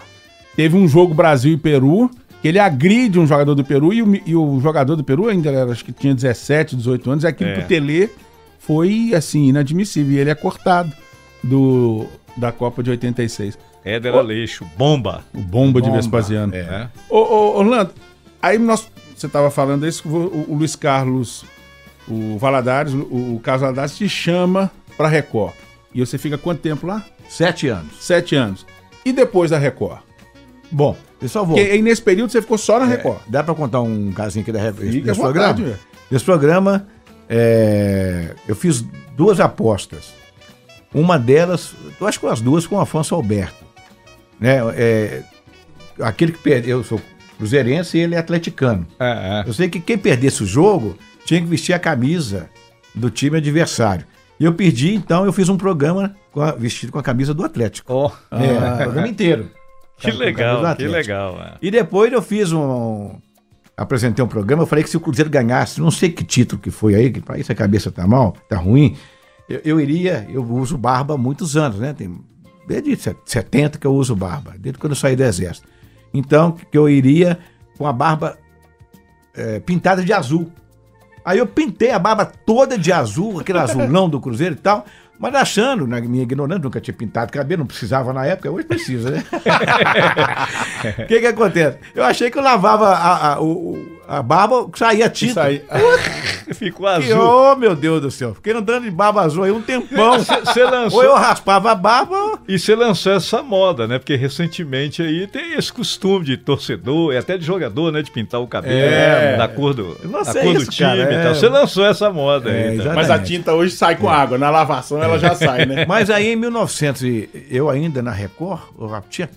teve um jogo Brasil e Peru, que ele agride um jogador do Peru e o jogador do Peru ainda era, acho que tinha 17, 18 anos, e aquilo pro Tele foi, assim, inadmissível. E ele é cortado da Copa de 86. Éder Aleixo, bomba. O bomba de Vespasiano. Orlando, aí você estava falando isso, o Luiz Carlos, o Valadares, o Carlos Valadares te chama pra Record. E você fica quanto tempo lá? 7 anos. 7 anos. E depois da Record? Bom, pessoal, porque aí nesse período você ficou só na Record. Dá pra contar um casinho aqui desse programa? Nesse programa, eu fiz 2 apostas. Uma delas, eu acho que as duas com o Afonso Alberto. Né? Aquele que perdeu, eu sou cruzeirense e ele é atleticano. Eu sei que quem perdesse o jogo tinha que vestir a camisa do time adversário. E eu perdi, então eu fiz um programa vestido com a camisa do Atlético. O programa inteiro. Que legal, que legal. E depois eu fiz apresentei um programa, eu falei que se o Cruzeiro ganhasse, não sei que título que foi aí, que para isso a cabeça tá mal, tá ruim, eu uso barba há muitos anos, né? Tem desde 70 que eu uso barba, desde quando eu saí do exército. Então, que eu iria com a barba pintada de azul. Aí eu pintei a barba toda de azul, aquele azulão do Cruzeiro e tal, mas achando, na minha ignorância, nunca tinha pintado cabelo, não precisava na época, hoje precisa, né? O que acontece? Eu achei que eu lavava a barba, saía tinta. Ficou azul. Oh, meu Deus do céu, fiquei andando de barba azul aí um tempão. Você lançou... Ou eu raspava a barba... E você lançou essa moda, né? Porque recentemente aí tem esse costume de torcedor e até de jogador, né? De pintar o cabelo da cor do, do time cara, e tal. Você lançou essa moda aí. Tá? Mas a tinta hoje sai com água, na lavação ela já sai, né? Mas aí em 1900, eu ainda na Record, eu já tinha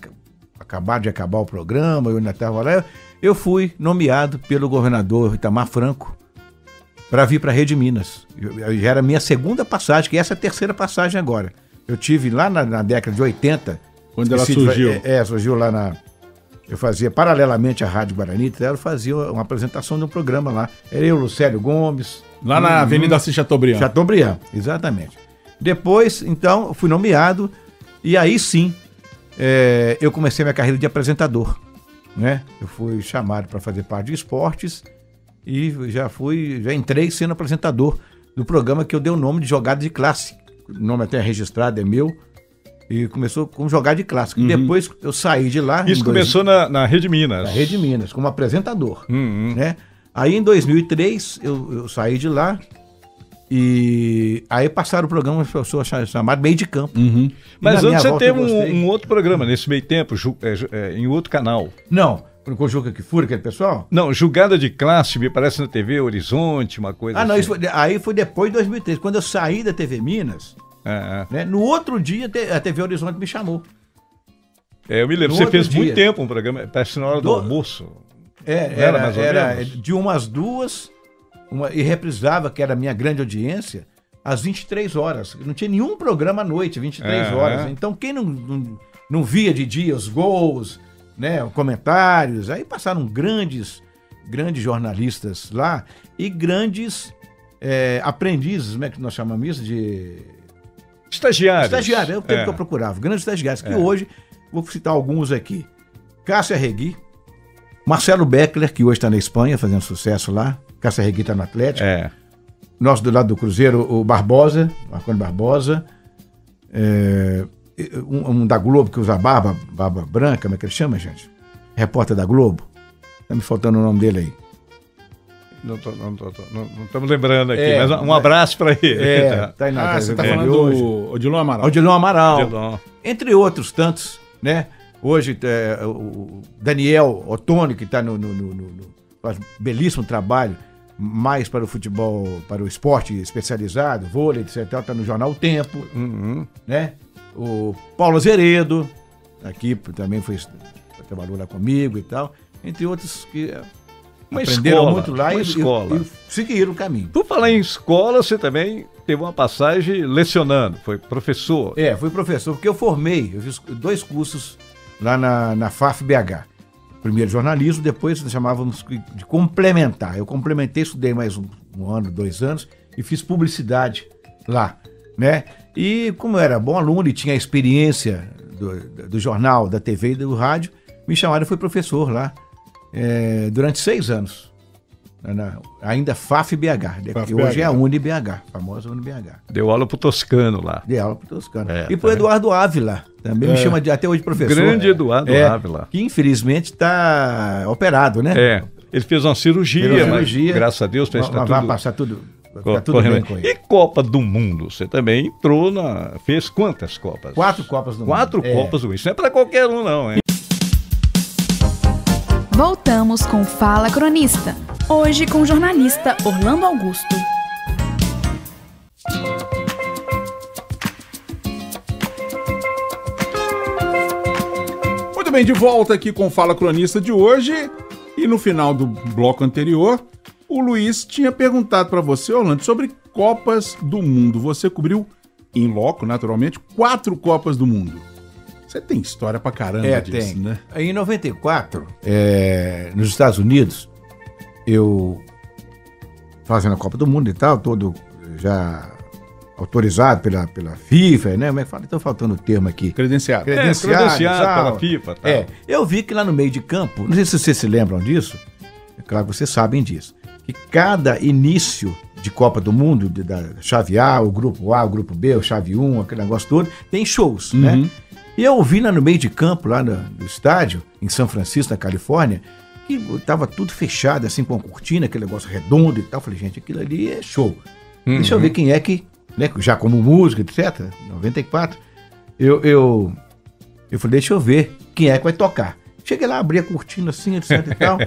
acabado de acabar o programa, eu ainda estava lá, eu fui nomeado pelo governador Itamar Franco para vir para a Rede Minas. Já era a minha segunda passagem, que essa é a terceira passagem agora. Eu tive lá na década de 80. Quando ela surgiu. Surgiu lá na... Eu fazia, paralelamente à Rádio Guarani, eu fazia uma apresentação de um programa lá. Era eu, Lucélio Gomes. Lá na Avenida Assis Chateaubriand. Chateaubriand, exatamente. Depois, então, fui nomeado e aí sim, eu comecei minha carreira de apresentador, né? Eu fui chamado para fazer parte de esportes e já entrei sendo apresentador do programa que eu dei o nome de Jogada de Classe. O nome até registrado é meu. E começou com Jogada de Classe. Depois eu saí de lá. Isso começou na Rede Minas. Na Rede Minas, como apresentador, né? Aí em 2003 eu saí de lá. E aí passaram o programa chamado Meio de Campo. Mas antes você teve um outro programa nesse meio tempo, em outro canal. Não, com o Juca Kfouri, aquele pessoal? Não, Jogada de Classe, me parece na TV Horizonte, uma coisa assim. Não, isso aí foi depois de 2003, quando eu saí da TV Minas. Né, no outro dia a TV Horizonte me chamou. Eu me lembro, você fez muito tempo um programa, parece na hora do almoço. Era de umas duas... e reprisava, que era a minha grande audiência, às 23 horas. Não tinha nenhum programa à noite, 23 horas. Então, quem não via de dia os gols, né, comentários, aí passaram grandes jornalistas lá e grandes aprendizes, como é que nós chamamos isso? De... Estagiários. Estagiários, é o termo que eu procurava. Grandes estagiários, que hoje, vou citar alguns aqui. Cássio Arregui, Marcelo Beckler, que hoje está na Espanha, fazendo sucesso lá. Cássio Arregui está no Atlético. Nosso do lado do Cruzeiro, o Barbosa, Marconi Barbosa. Um da Globo que usa barba branca, como é que ele chama, gente? Repórter da Globo. Tá me faltando o nome dele aí. Não estamos lembrando aqui, mas um abraço para ele. Tá aí na você está falando do Odilon Amaral. Odilon Amaral. Entre outros tantos, né? Hoje, o Daniel Ottoni, que está faz belíssimo trabalho, mais para o futebol, para o esporte especializado, vôlei, etc. Está no jornal O Tempo, né? O Paulo Azeredo, aqui também trabalhou lá comigo e tal, entre outros que aprenderam muito lá e seguiram o caminho. Por falar em escola, você também teve uma passagem lecionando, foi professor. Fui professor, porque eu fiz 2 cursos lá na FAF-BH. Primeiro jornalismo, depois chamávamos de complementar. Eu complementei, estudei mais um ano, 2 anos e fiz publicidade lá, né? E como eu era bom aluno e tinha a experiência do jornal, da TV e do rádio, me chamaram e fui professor lá durante 6 anos. Ainda FAF-BH, que hoje é a UniBH, a famosa UniBH. Deu aula pro Toscano lá. Deu aula pro Toscano. E pro Eduardo Ávila, também me chama até hoje professor. Grande Eduardo Ávila. Que infelizmente está operado, né? Ele fez uma cirurgia, mas graças a Deus vai passar tudo. Tá tudo bem com ele. E Copa do Mundo, você também entrou fez quantas Copas? 4 Copas do Mundo. 4 Copas do Mundo, isso não é pra qualquer um não, hein? Voltamos com Fala Cronista, hoje com o jornalista Orlando Augusto. Muito bem, de volta aqui com o Fala Cronista de hoje. E no final do bloco anterior, o Luiz tinha perguntado para você, Orlando, sobre Copas do Mundo. Você cobriu, em loco, naturalmente, 4 Copas do Mundo. Você tem história pra caramba disso, tem. Né? Em 94, nos Estados Unidos, eu fazendo a Copa do Mundo e tal, todo já autorizado pela FIFA, né? Como é que fala? Estou faltando o termo aqui. Credenciado. Credenciado tal. pela FIFA. Tal. Eu vi que lá no meio de campo, não sei se vocês se lembram disso, é claro que vocês sabem disso, que cada início de Copa do Mundo, da chave A, o grupo A, o grupo B, o chave 1, aquele negócio todo, tem shows, né? E eu vi lá no meio de campo, lá no estádio, em São Francisco, na Califórnia, que tava tudo fechado, assim, com a cortina, aquele negócio redondo e tal. Falei, gente, aquilo ali é show. Deixa eu ver quem é que, né, já como música, etc., 94, eu falei, deixa eu ver quem é que vai tocar. Cheguei lá, abri a cortina assim, etc e tal,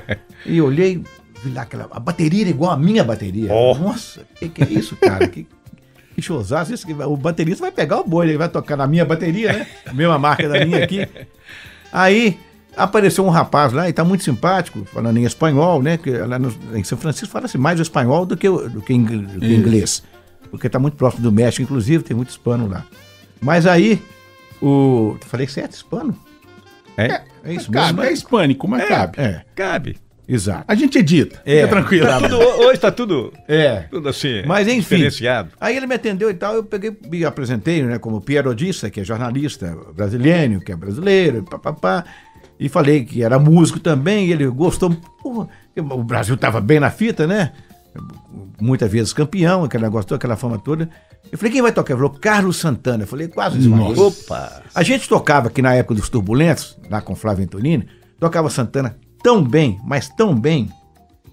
e olhei, vi lá a bateria era igual a minha bateria. Nossa, que é isso, cara? Que showzaço, isso que o baterista vai pegar o boi, ele vai tocar na minha bateria, né? Mesma marca da minha aqui. Aí apareceu um rapaz lá, e tá muito simpático, falando em espanhol, né? Que lá em São Francisco fala-se mais o espanhol do que inglês. Porque tá muito próximo do México, inclusive, tem muito hispano lá. Mas aí, falei certo, hispano? É isso Cabe, mesmo. é hispânico, mas cabe. Cabe. Exato. A gente edita, fica tranquilo. Hoje tá tudo assim, mas enfim, diferenciado. Aí ele me atendeu e tal, eu peguei, me apresentei, né, como Piero Dissa, que é jornalista brasileiro, que é brasileiro, e falei que era músico também, e ele gostou, o Brasil tava bem na fita, né, muitas vezes campeão, aquele negócio todo, aquela fama toda. Eu falei, quem vai tocar? Ele falou, Carlos Santana. Eu falei, quase desmaiei. Opa! A gente tocava aqui na época dos Turbulentos, lá com Flávio Antonini, tocava Santana tão bem, mas tão bem,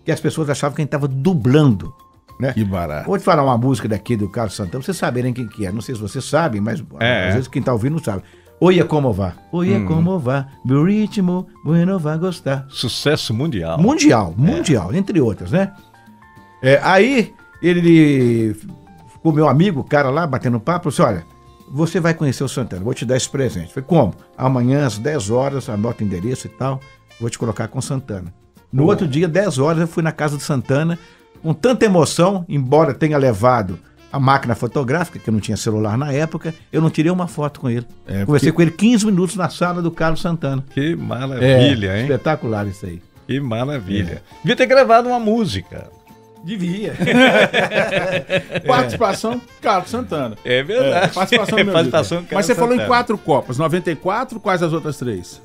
que as pessoas achavam que a gente estava dublando, né? Que barato. Vou te falar uma música daqui do Carlos Santana, vocês saberem quem que é. Não sei se vocês sabem, mas às vezes quem tá ouvindo não sabe. Oia como vá. Oia como vá. Meu ritmo, bueno vai gostar. Sucesso mundial. Mundial, entre outras, né? Aí ele ficou meu amigo, o cara lá, batendo papo, falou assim, olha, você vai conhecer o Santana, vou te dar esse presente. Falei, como? Amanhã às 10 horas, anota o endereço e tal, vou te colocar com o Santana. No outro dia, 10 horas, eu fui na casa do Santana, com tanta emoção, embora tenha levado a máquina fotográfica, que eu não tinha celular na época, eu não tirei uma foto com ele. Conversei com ele 15 minutos na sala do Carlos Santana. Que maravilha, hein? Espetacular isso aí. Que maravilha. Devia ter gravado uma música. Devia. Participação, Carlos Santana. É verdade. Participação do meu Participação Mas você falou em 4 Copas, 94, quais as outras 3?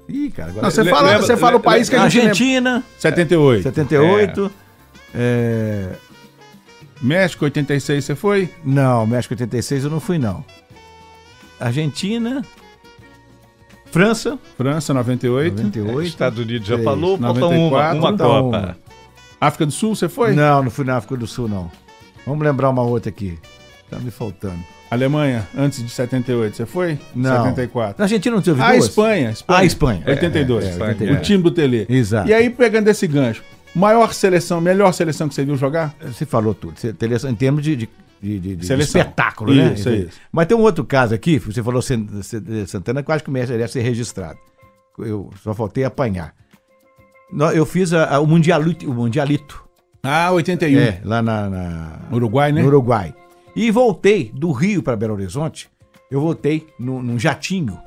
Ih, cara, agora... Não, você fala o país que a gente Argentina, lembra. 78. 78. México, 86, você foi? Não, México 86 eu não fui, não. Argentina, França, 98. 98. Estados Unidos já 3, falou, falta 94, uma falta Copa. África do Sul, você foi? Não fui na África do Sul, não. Vamos lembrar uma outra aqui. Tá me faltando. Alemanha, antes de 78, você foi? Não. 74. Na Argentina não teve Ah, duas? Espanha. Espanha. 82. 82. O time do Tele. Exato. E aí, pegando esse gancho, melhor seleção que você viu jogar? Você falou tudo. Em termos de Seleção. espetáculo, né? Isso. Mas tem um outro caso aqui, você falou Santana, que eu acho que merece ser registrado. Eu só faltei apanhar. Eu fiz o Mundialito. Ah, 81. Lá na Uruguai, né? no Uruguai. E voltei do Rio para Belo Horizonte. Eu voltei num jatinho,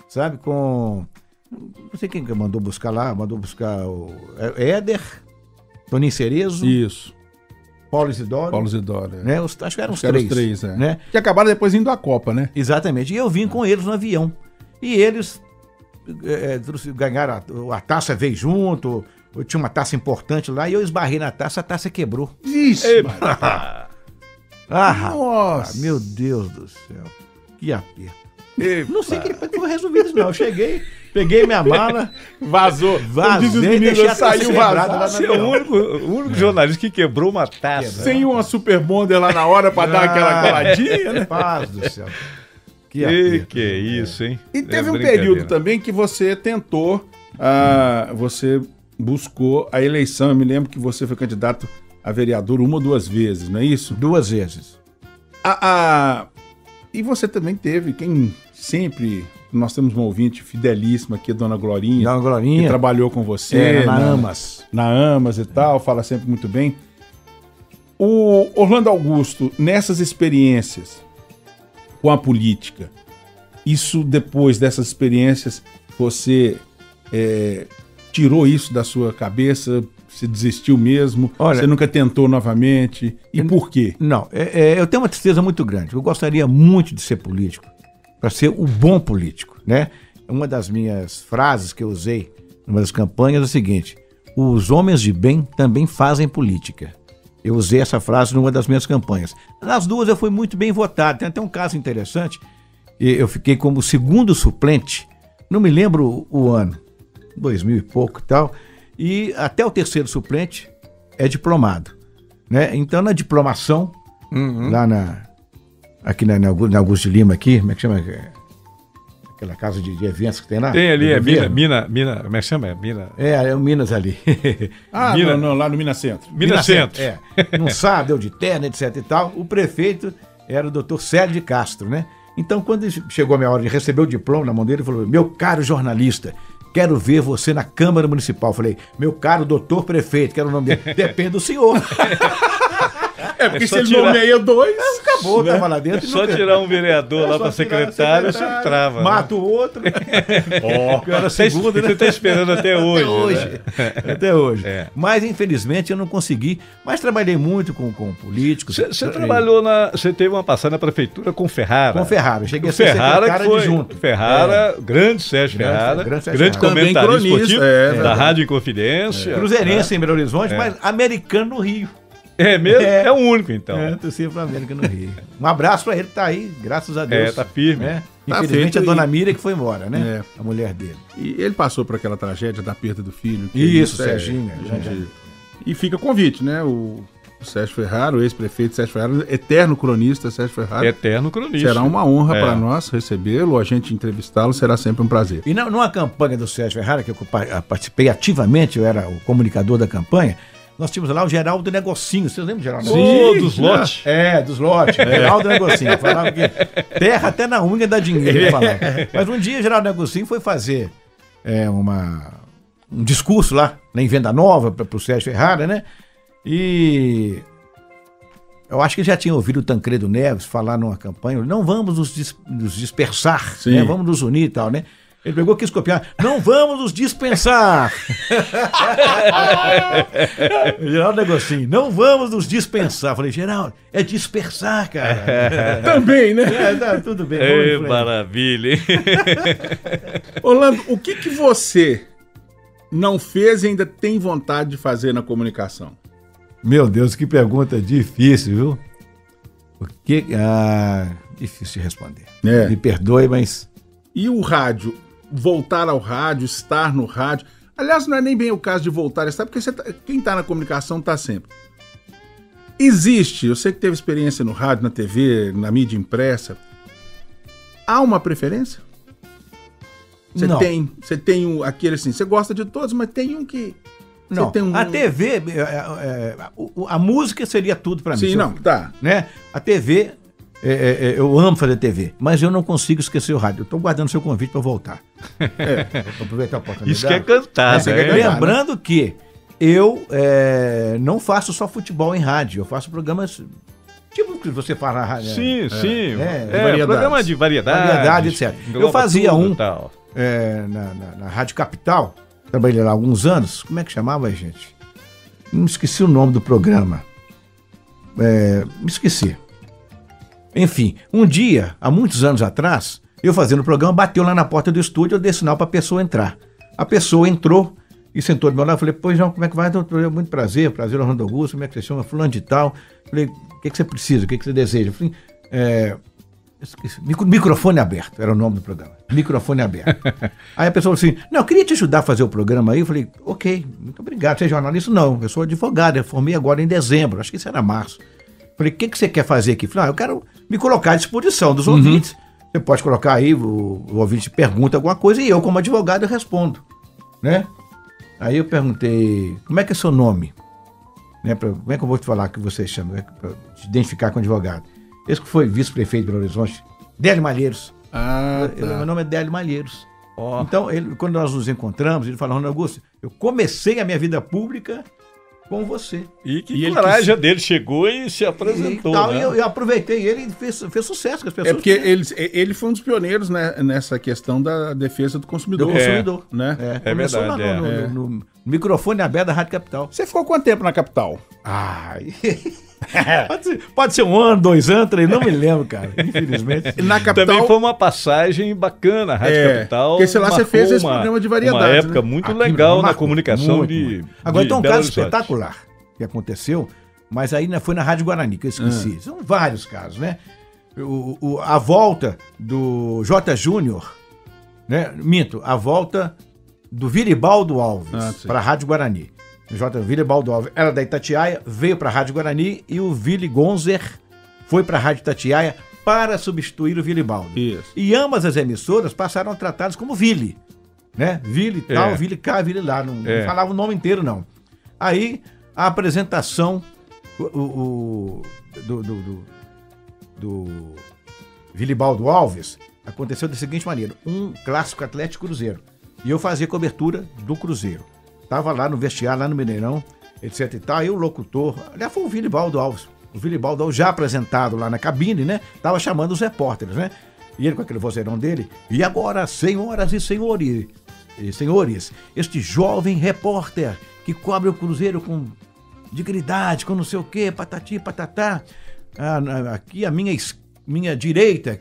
sabe? Com... Não sei quem que mandou buscar lá. Mandou buscar o Éder, Toninho Cerezo, Isso. Paulo Isidoro. Né? Acho que eram os Eram três. Né? Que acabaram depois indo à Copa, né? Exatamente. E eu vim com eles no avião. E eles ganharam a taça, veio junto. Eu tinha uma taça importante lá e eu esbarrei na taça, a taça quebrou. Isso. Nossa. Meu Deus do céu. Que aperto. Não sei que foi resolvido isso, não. Eu cheguei, peguei minha mala, Vazei, deixei a taça saiu quebrada lá vazado. no avião. O único jornalista que quebrou uma taça. Sem uma Super Bonder lá na hora pra dar aquela coladinha, né? Paz do céu. Que é isso, hein? E teve um período também que você tentou, você buscou a eleição. Eu me lembro que você foi candidato a vereador 1 ou 2 vezes, não é isso? 2 vezes. E você também teve, quem sempre... Nós temos uma ouvinte fidelíssima aqui, Dona Glorinha. Dona Glorinha. Que trabalhou com você. Na Amas. Na Amas e tal, fala sempre muito bem. O Orlando Augusto, nessas experiências com a política, isso depois dessas experiências, você tirou isso da sua cabeça, Você desistiu mesmo? Olha, você nunca tentou novamente? E por quê? Não, eu tenho uma tristeza muito grande. Eu gostaria muito de ser político, para ser o bom político, né? Uma das minhas frases que eu usei numa das campanhas é o seguinte: os homens de bem também fazem política. Eu usei essa frase numa das minhas campanhas. Nas duas eu fui muito bem votado. Tem até um caso interessante. Eu fiquei como segundo suplente, não me lembro o ano, 2000 e pouco e tal, e até o terceiro suplente é diplomado, né? Então na diplomação, lá aqui na Augusto de Lima, aqui, como é que chama? Aquela casa de eventos que tem lá? Tem ali, Mina, como é que chama? É o Minas ali. Não, lá no Minas Centro. Minas Centro. Não sabe, deu de terno, etc e tal. O prefeito era o doutor Célio de Castro, né? Então, quando chegou a minha hora de receber o diploma na mão dele, ele falou: meu caro jornalista, quero ver você na Câmara Municipal. Eu falei: meu caro doutor prefeito, que era o nome dele. Depende do senhor. Porque se ele nomeia dois... Acabou, né? Tava lá dentro. Só tirar um vereador lá para secretário, você trava. Mata o outro. Era segundo, né? Você está esperando até hoje. Até hoje. Mas, infelizmente, eu não consegui. Mas trabalhei muito com políticos. Você trabalhou Você teve uma passada na prefeitura com Ferrara. Com Ferrara. Eu cheguei a ser secretário adjunto. Ferrara, grande Sérgio Ferrara, grande comentarista esportivo da Rádio Inconfidência. Cruzeirense em Belo Horizonte, mas americano no Rio. É mesmo? É o único, então. Torcia para a América no Rio. Um abraço para ele que tá aí, graças a Deus. Tá firme. Infelizmente a dona Mira que foi embora, né? A mulher dele. E ele passou por aquela tragédia da perda do filho. Isso, Serginho. E fica o convite, né? O Sérgio Ferrara, o ex-prefeito Sérgio Ferrara, eterno cronista Sérgio Ferrara. Eterno cronista. Será uma honra para nós recebê-lo, a gente entrevistá-lo, será sempre um prazer. E numa campanha do Sérgio Ferrara, que eu participei ativamente, eu era o comunicador da campanha, nós tínhamos lá o Geraldo Negocinho. Vocês lembram do Geraldo Negocinho? Sim, dos lotes. Dos lotes. Geraldo Negocinho. Falava que terra até na unha dá dinheiro. Ele falava. Mas um dia o Geraldo Negocinho foi fazer um discurso lá em Venda Nova para o Sérgio Ferrara, né? E eu acho que já tinha ouvido o Tancredo Neves falar numa campanha: não vamos nos dispersar, né? Vamos nos unir e tal, né? Ele pegou e quis copiar: não vamos nos dispensar. Geraldo Negocinho: não vamos nos dispensar. Eu falei: Geraldo, é dispersar, cara. Também, né? Tá, tudo bem. Maravilha, hein? Orlando, o que você não fez e ainda tem vontade de fazer na comunicação? Meu Deus, que pergunta difícil, viu? Difícil de responder. Me perdoe, mas... E o rádio? Voltar ao rádio, estar no rádio. Aliás, não é nem bem o caso de voltar a estar, porque quem está na comunicação está sempre. Existe, eu sei que teve experiência no rádio, na TV, na mídia impressa. Há uma preferência? Você tem aquele assim, você gosta de todos, mas tem um que... Não, a TV, a música seria tudo para mim. Sim, tá. Né? A TV... eu amo fazer TV, mas eu não consigo esquecer o rádio. Eu estou guardando seu convite para voltar. Vou aproveitar a oportunidade. Isso que é cantar, né? Lembrando que eu não faço só futebol em rádio, eu faço programas tipo o que você faz na rádio. Sim. Programa de variedade, etc. Eu fazia na Rádio Capital, trabalhei lá há alguns anos. Como é que chamava, gente? Não esqueci o nome do programa. Me esqueci. Enfim, um dia, há muitos anos atrás, eu fazendo o programa, bateu lá na porta do estúdio, eu dei sinal para a pessoa entrar. A pessoa entrou e sentou do meu lado. Eu falei: pois não, como é que vai? Doutor, muito prazer, Orlando Augusto, como é que você chama? Fulano de tal. Eu falei: o que você precisa, o que você deseja? Eu falei: esqueci. Microfone aberto, era o nome do programa. Microfone aberto. Aí a pessoa falou assim: não, eu queria te ajudar a fazer o programa aí. Eu falei: ok, muito obrigado. Você é jornalista? Não, eu sou advogado, eu formei agora em dezembro, acho que isso era março. Falei: o que você quer fazer aqui? Falei: eu quero me colocar à disposição dos ouvintes. Você pode colocar aí, o ouvinte pergunta alguma coisa e eu, como advogado, eu respondo, né? Aí eu perguntei: como é que é seu nome? Né, como é que eu vou te falar que você chama? Para te identificar com advogado. Esse que foi vice-prefeito de Belo Horizonte, Délio Malheiros. Meu nome é Délio Malheiros. Então, quando nós nos encontramos, ele falou: Orlando Augusto, eu comecei a minha vida pública com você. E que coragem dele, chegou e se apresentou. E tal, né? eu aproveitei ele e fez sucesso com as pessoas. É porque ele foi um dos pioneiros, né, nessa questão da defesa do consumidor. Né? Começou verdade, lá no microfone aberto da Rádio Capital. Você ficou quanto tempo na capital? Pode ser 1 ano, 2 anos, 3, não me lembro, cara. Infelizmente. Na capital Também foi uma passagem bacana, a Rádio Capital. Porque sei lá, você fez esse programa de variedades. Uma época muito legal na comunicação muito. de. Agora tem um Belo caso Horizonte. espetacular que aconteceu, mas aí foi na Rádio Guarani, que eu esqueci. São vários casos, né? A volta do J. Júnior, né? Minto, a volta do Viribaldo Alves para a Rádio Guarani. O Viribaldo Alves era da Itatiaia, veio para a Rádio Guarani e o Vili Gonzer foi para a Rádio Itatiaia para substituir o Viribaldo. Isso. E ambas as emissoras passaram a tratá-los como Vili, né? Vili tal, Vili cá, Vili lá. Não falava o nome inteiro, não. Aí a apresentação do Vilibaldo Alves aconteceu da seguinte maneira: um clássico Atlético Cruzeiro. E eu fazia cobertura do Cruzeiro. Tava lá no vestiário, lá no Mineirão, etc e tal. Aí o locutor, aliás, foi o Vilibaldo Alves. O Vilibaldo Alves já apresentado lá na cabine, né? Tava chamando os repórteres, né? E ele com aquele vozeirão dele. E agora, senhoras e senhores, este jovem repórter que cobre o Cruzeiro com dignidade, com não sei o quê, patati, patatá. Aqui a minha direita,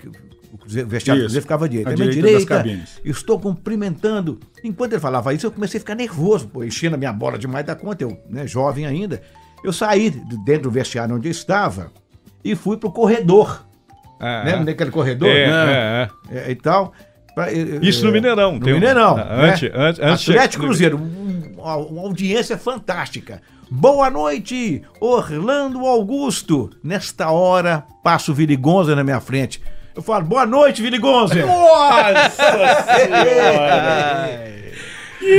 o vestiário do Cruzeiro ficava à direita. A minha direita, estou cumprimentando. Enquanto ele falava isso, eu comecei a ficar nervoso, enchendo a minha bola demais da conta, eu, né, jovem ainda. Eu saí dentro do vestiário onde eu estava e fui pro corredor. Lembra daquele corredor? E tal. Isso no Mineirão. No Mineirão. Antes Atlético Cruzeiro, uma audiência fantástica. Boa noite, Orlando Augusto. Nesta hora, passa o Vili Gonzer na minha frente. Eu falo, boa noite, Vili Gonzer. Nossa Senhora!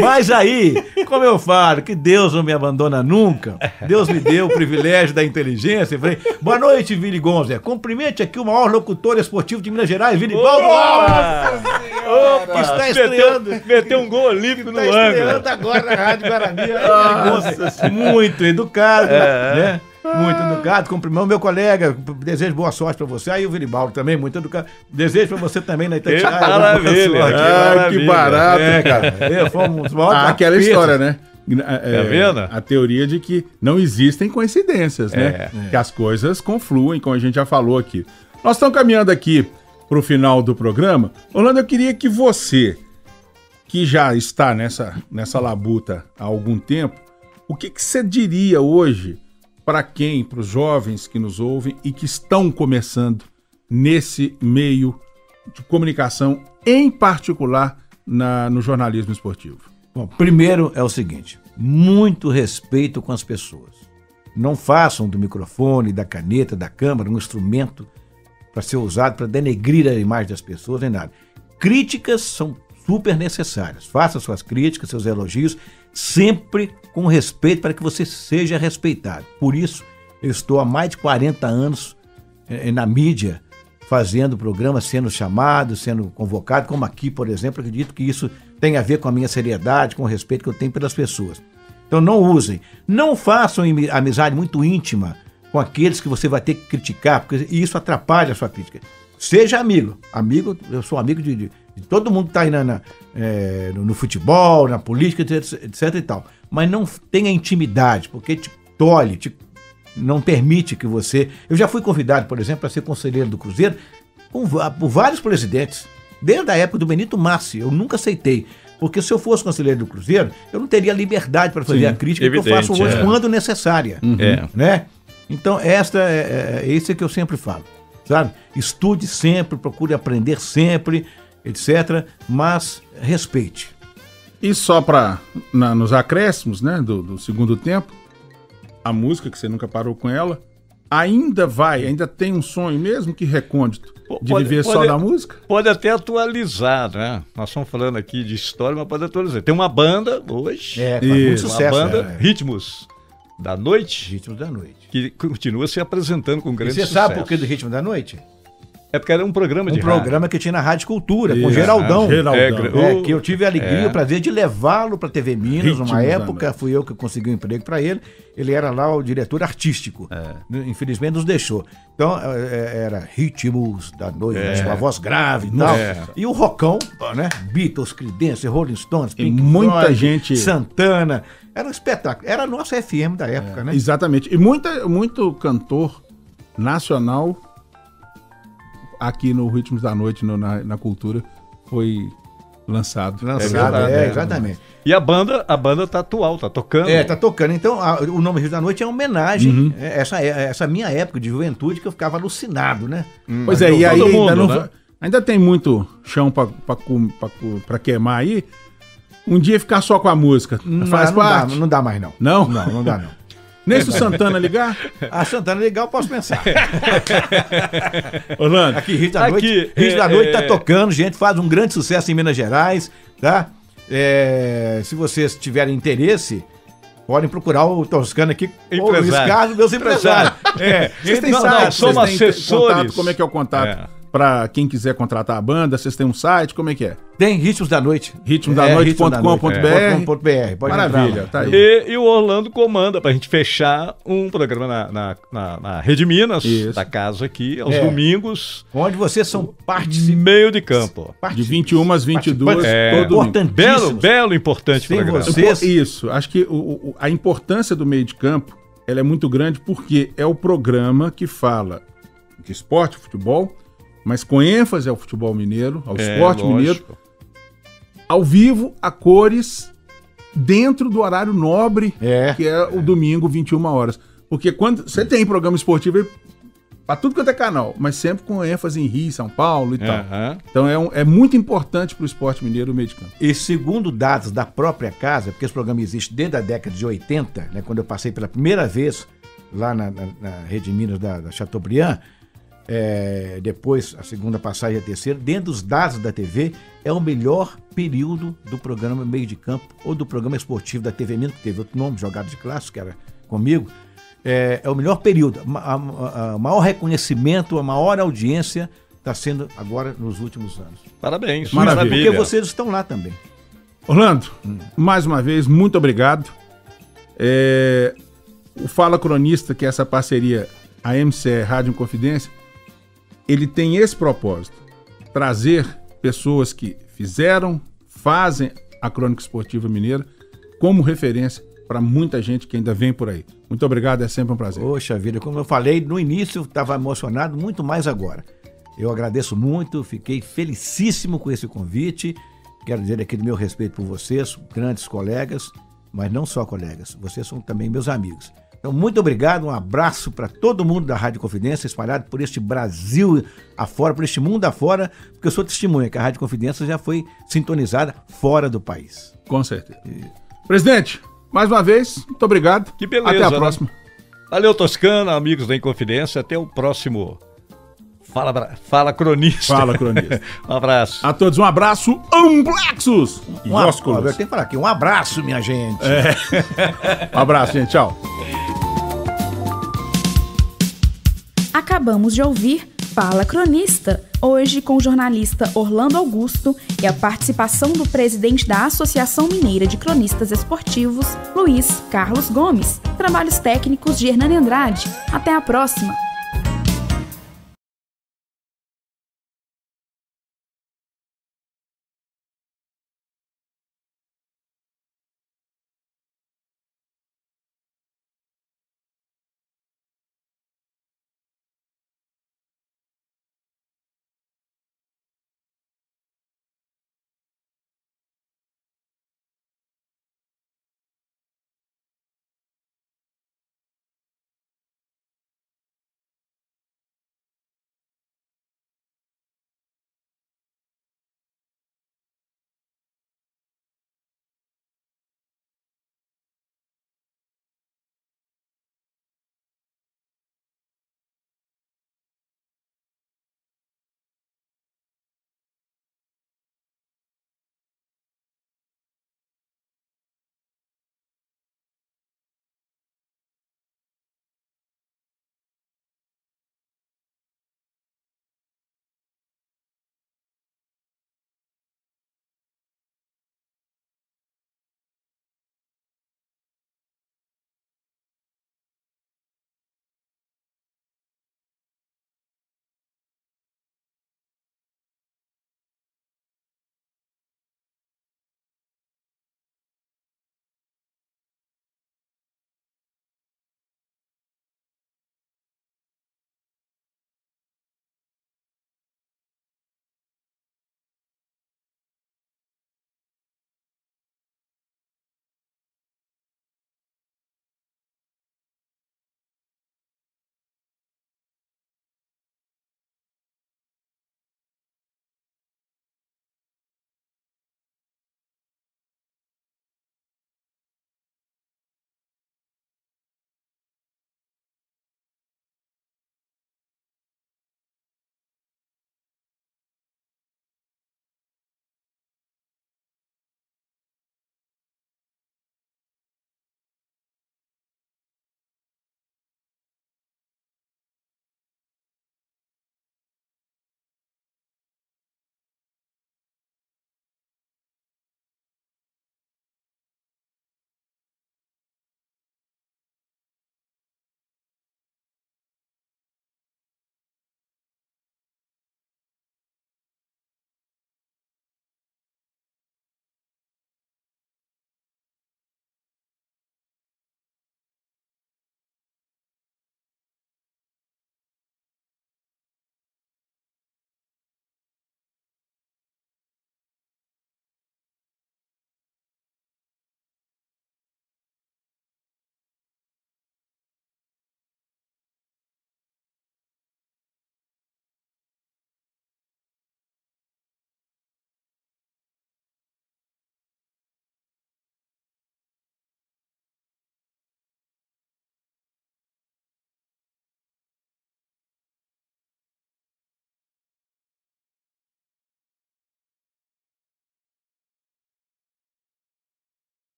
Mas aí, como eu falo, que Deus não me abandona nunca, Deus me deu o privilégio da inteligência. Eu falei, boa noite, Vili Gonzer. Cumprimente aqui o maior locutor esportivo de Minas Gerais, Vilibaldo Alves. Que está estreando. Meteu um gol olímpico no ângulo. Está estreando agora na Rádio Guarani. Muito educado, né? Muito educado, cumprimento meu colega, desejo boa sorte pra você. Aí o Vilibaldo também, muito educado. Desejo pra você também na Itatiaia. Maravilha. Que barato, cara. Fomos aquela história, né? Tá vendo? A teoria de que não existem coincidências, né? Que as coisas confluem, como a gente já falou aqui. Nós estamos caminhando aqui pro final do programa. Orlando, eu queria que você, que já está nessa labuta há algum tempo, o que você diria hoje para os jovens que nos ouvem e que estão começando nesse meio de comunicação, em particular no jornalismo esportivo? Bom, primeiro é o seguinte, muito respeito com as pessoas. Não façam do microfone, da caneta, da câmera um instrumento para ser usado para denegrir a imagem das pessoas, nem nada. Críticas são super necessárias. Faça suas críticas, seus elogios, sempre com respeito para que você seja respeitado. Por isso, eu estou há mais de 40 anos na mídia, fazendo programa, sendo chamado, sendo convocado, como aqui, por exemplo. Acredito que isso tem a ver com a minha seriedade, com o respeito que eu tenho pelas pessoas. Então não usem, não façam amizade muito íntima com aqueles que você vai ter que criticar, porque isso atrapalha a sua crítica. Seja amigo, eu sou amigo de todo mundo que está aí no futebol, na política, etc e tal. Mas não tenha intimidade, porque te tolhe, não permite que você... Eu já fui convidado, por exemplo, para ser conselheiro do Cruzeiro por vários presidentes, desde a época do Benito Massi. Eu nunca aceitei, porque se eu fosse conselheiro do Cruzeiro, eu não teria liberdade para fazer a crítica que eu faço hoje quando necessária. Né? Então, esse que eu sempre falo. Sabe? Estude sempre, procure aprender sempre, etc. Mas respeite. E só para nos acréscimos, né, do segundo tempo, a música, que você nunca parou com ela, ainda tem um sonho, mesmo que recôndito, de viver só da música? Pode até atualizar, né? Nós estamos falando aqui de história, mas pode atualizar. Tem uma banda hoje, muito sucesso, uma banda, Ritmos da Noite. Ritmos da Noite. Que continua se apresentando com grande sucesso. Você sabe por que do Ritmo da Noite? É porque era um programa de rádio. programa que tinha na Rádio Cultura, com Isso, Geraldão. Geraldão. Que eu tive a alegria e o prazer de levá-lo para a TV Minas. Ritmos Uma da época, Noite. fui eu que consegui um emprego para ele. Ele era lá o diretor artístico. Infelizmente nos deixou. Então, era Ritmos da Noite, uma voz grave e tal. E o rockão, né? Beatles, Creedence, Rolling Stones, Pink muita Floyd, gente- Santana. Era um espetáculo. Era a nossa FM da época, né? Exatamente. E muito cantor nacional aqui no Ritmos da Noite, na Cultura, foi lançado. verdade, Exatamente. E a banda tá atual, tá tocando. Tá tocando. Então, o nome Rio da Noite é uma homenagem a essa minha época de juventude que eu ficava alucinado, né? Pois é, e todo aí mundo, ainda, né? ainda tem muito chão pra queimar aí. Um dia ficar só com a música. Faz parte? Não dá mais, não. Não? Não dá, não. Nem se o Santana ligar? A Santana é legal, posso pensar. Orlando. Aqui, Rio da Noite. Aqui, Rio da Noite tá tocando, gente, faz um grande sucesso em Minas Gerais, tá? Se vocês tiverem interesse, podem procurar o Toscano aqui, ou o Luiz Empresário. Carlos, meus empresários. Vocês têm Não, site, somos vocês têm assessores. contato, como é que é o contato? Pra quem quiser contratar a banda, vocês têm um site, como é que é? Tem Ritmos da Noite. ritmosdanoite.com.br. Pode Maravilha, entrar, tá aí. E o Orlando comanda pra gente fechar um programa na Rede Minas, Isso. da casa aqui, aos domingos, Onde vocês são participantes. meio de campo. De 21 às 22, todo domingo. Importantíssimos. Belo, importante Sem programa. você. Isso, acho que a importância do meio de campo ela é muito grande porque é o programa que fala de esporte, futebol, mas com ênfase ao futebol mineiro, ao esporte mineiro, lógico. ao vivo, a cores, dentro do horário nobre, que é o domingo, 21 horas. Porque quando você tem programa esportivo aí, pra tudo quanto é canal, mas sempre com ênfase em Rio, São Paulo e tal. Aham. Então é muito importante pro esporte mineiro o meio de campo. E segundo dados da própria casa, porque esse programa existe desde a década de 80, né, quando eu passei pela primeira vez lá na Rede Minas da Chateaubriand, depois a segunda passagem e a terceira, dentro dos dados da TV, é o melhor período do programa Meio de Campo, ou do programa esportivo da TV Minas, que teve outro nome, Jogado de Classe, que era comigo. É o melhor período, o maior reconhecimento, a maior audiência está sendo agora nos últimos anos. Parabéns. Maravilha. Porque vocês estão lá também. Orlando, mais uma vez, muito obrigado. O Fala Cronista, que é essa parceria, a MCE Rádio Inconfidência, ele tem esse propósito, trazer pessoas que fazem a crônica esportiva mineira como referência para muita gente que ainda vem por aí. Muito obrigado, é sempre um prazer. Poxa vida, como eu falei no início, estava emocionado, muito mais agora. Eu agradeço muito, fiquei felicíssimo com esse convite. Quero dizer aqui do meu respeito por vocês, grandes colegas, mas não só colegas, vocês são também meus amigos. Então, muito obrigado, um abraço para todo mundo da Rádio Confidência, espalhado por este Brasil afora, por este mundo afora, porque eu sou testemunha que a Rádio Confidência já foi sintonizada fora do país. Com certeza. Presidente, mais uma vez, muito obrigado. Que beleza, Até a né? próxima. Valeu, Toscana, amigos da Inconfidência. Até o próximo Fala Cronista. Fala, cronista. Um abraço. A todos um abraço, amplexos e Eu ósculos. tenho que falar aqui, um abraço, minha gente. Um abraço, gente. Tchau. Acabamos de ouvir Fala Cronista, hoje com o jornalista Orlando Augusto e a participação do presidente da Associação Mineira de Cronistas Esportivos, Luiz Carlos Gomes. Trabalhos técnicos de Hernani Andrade. Até a próxima!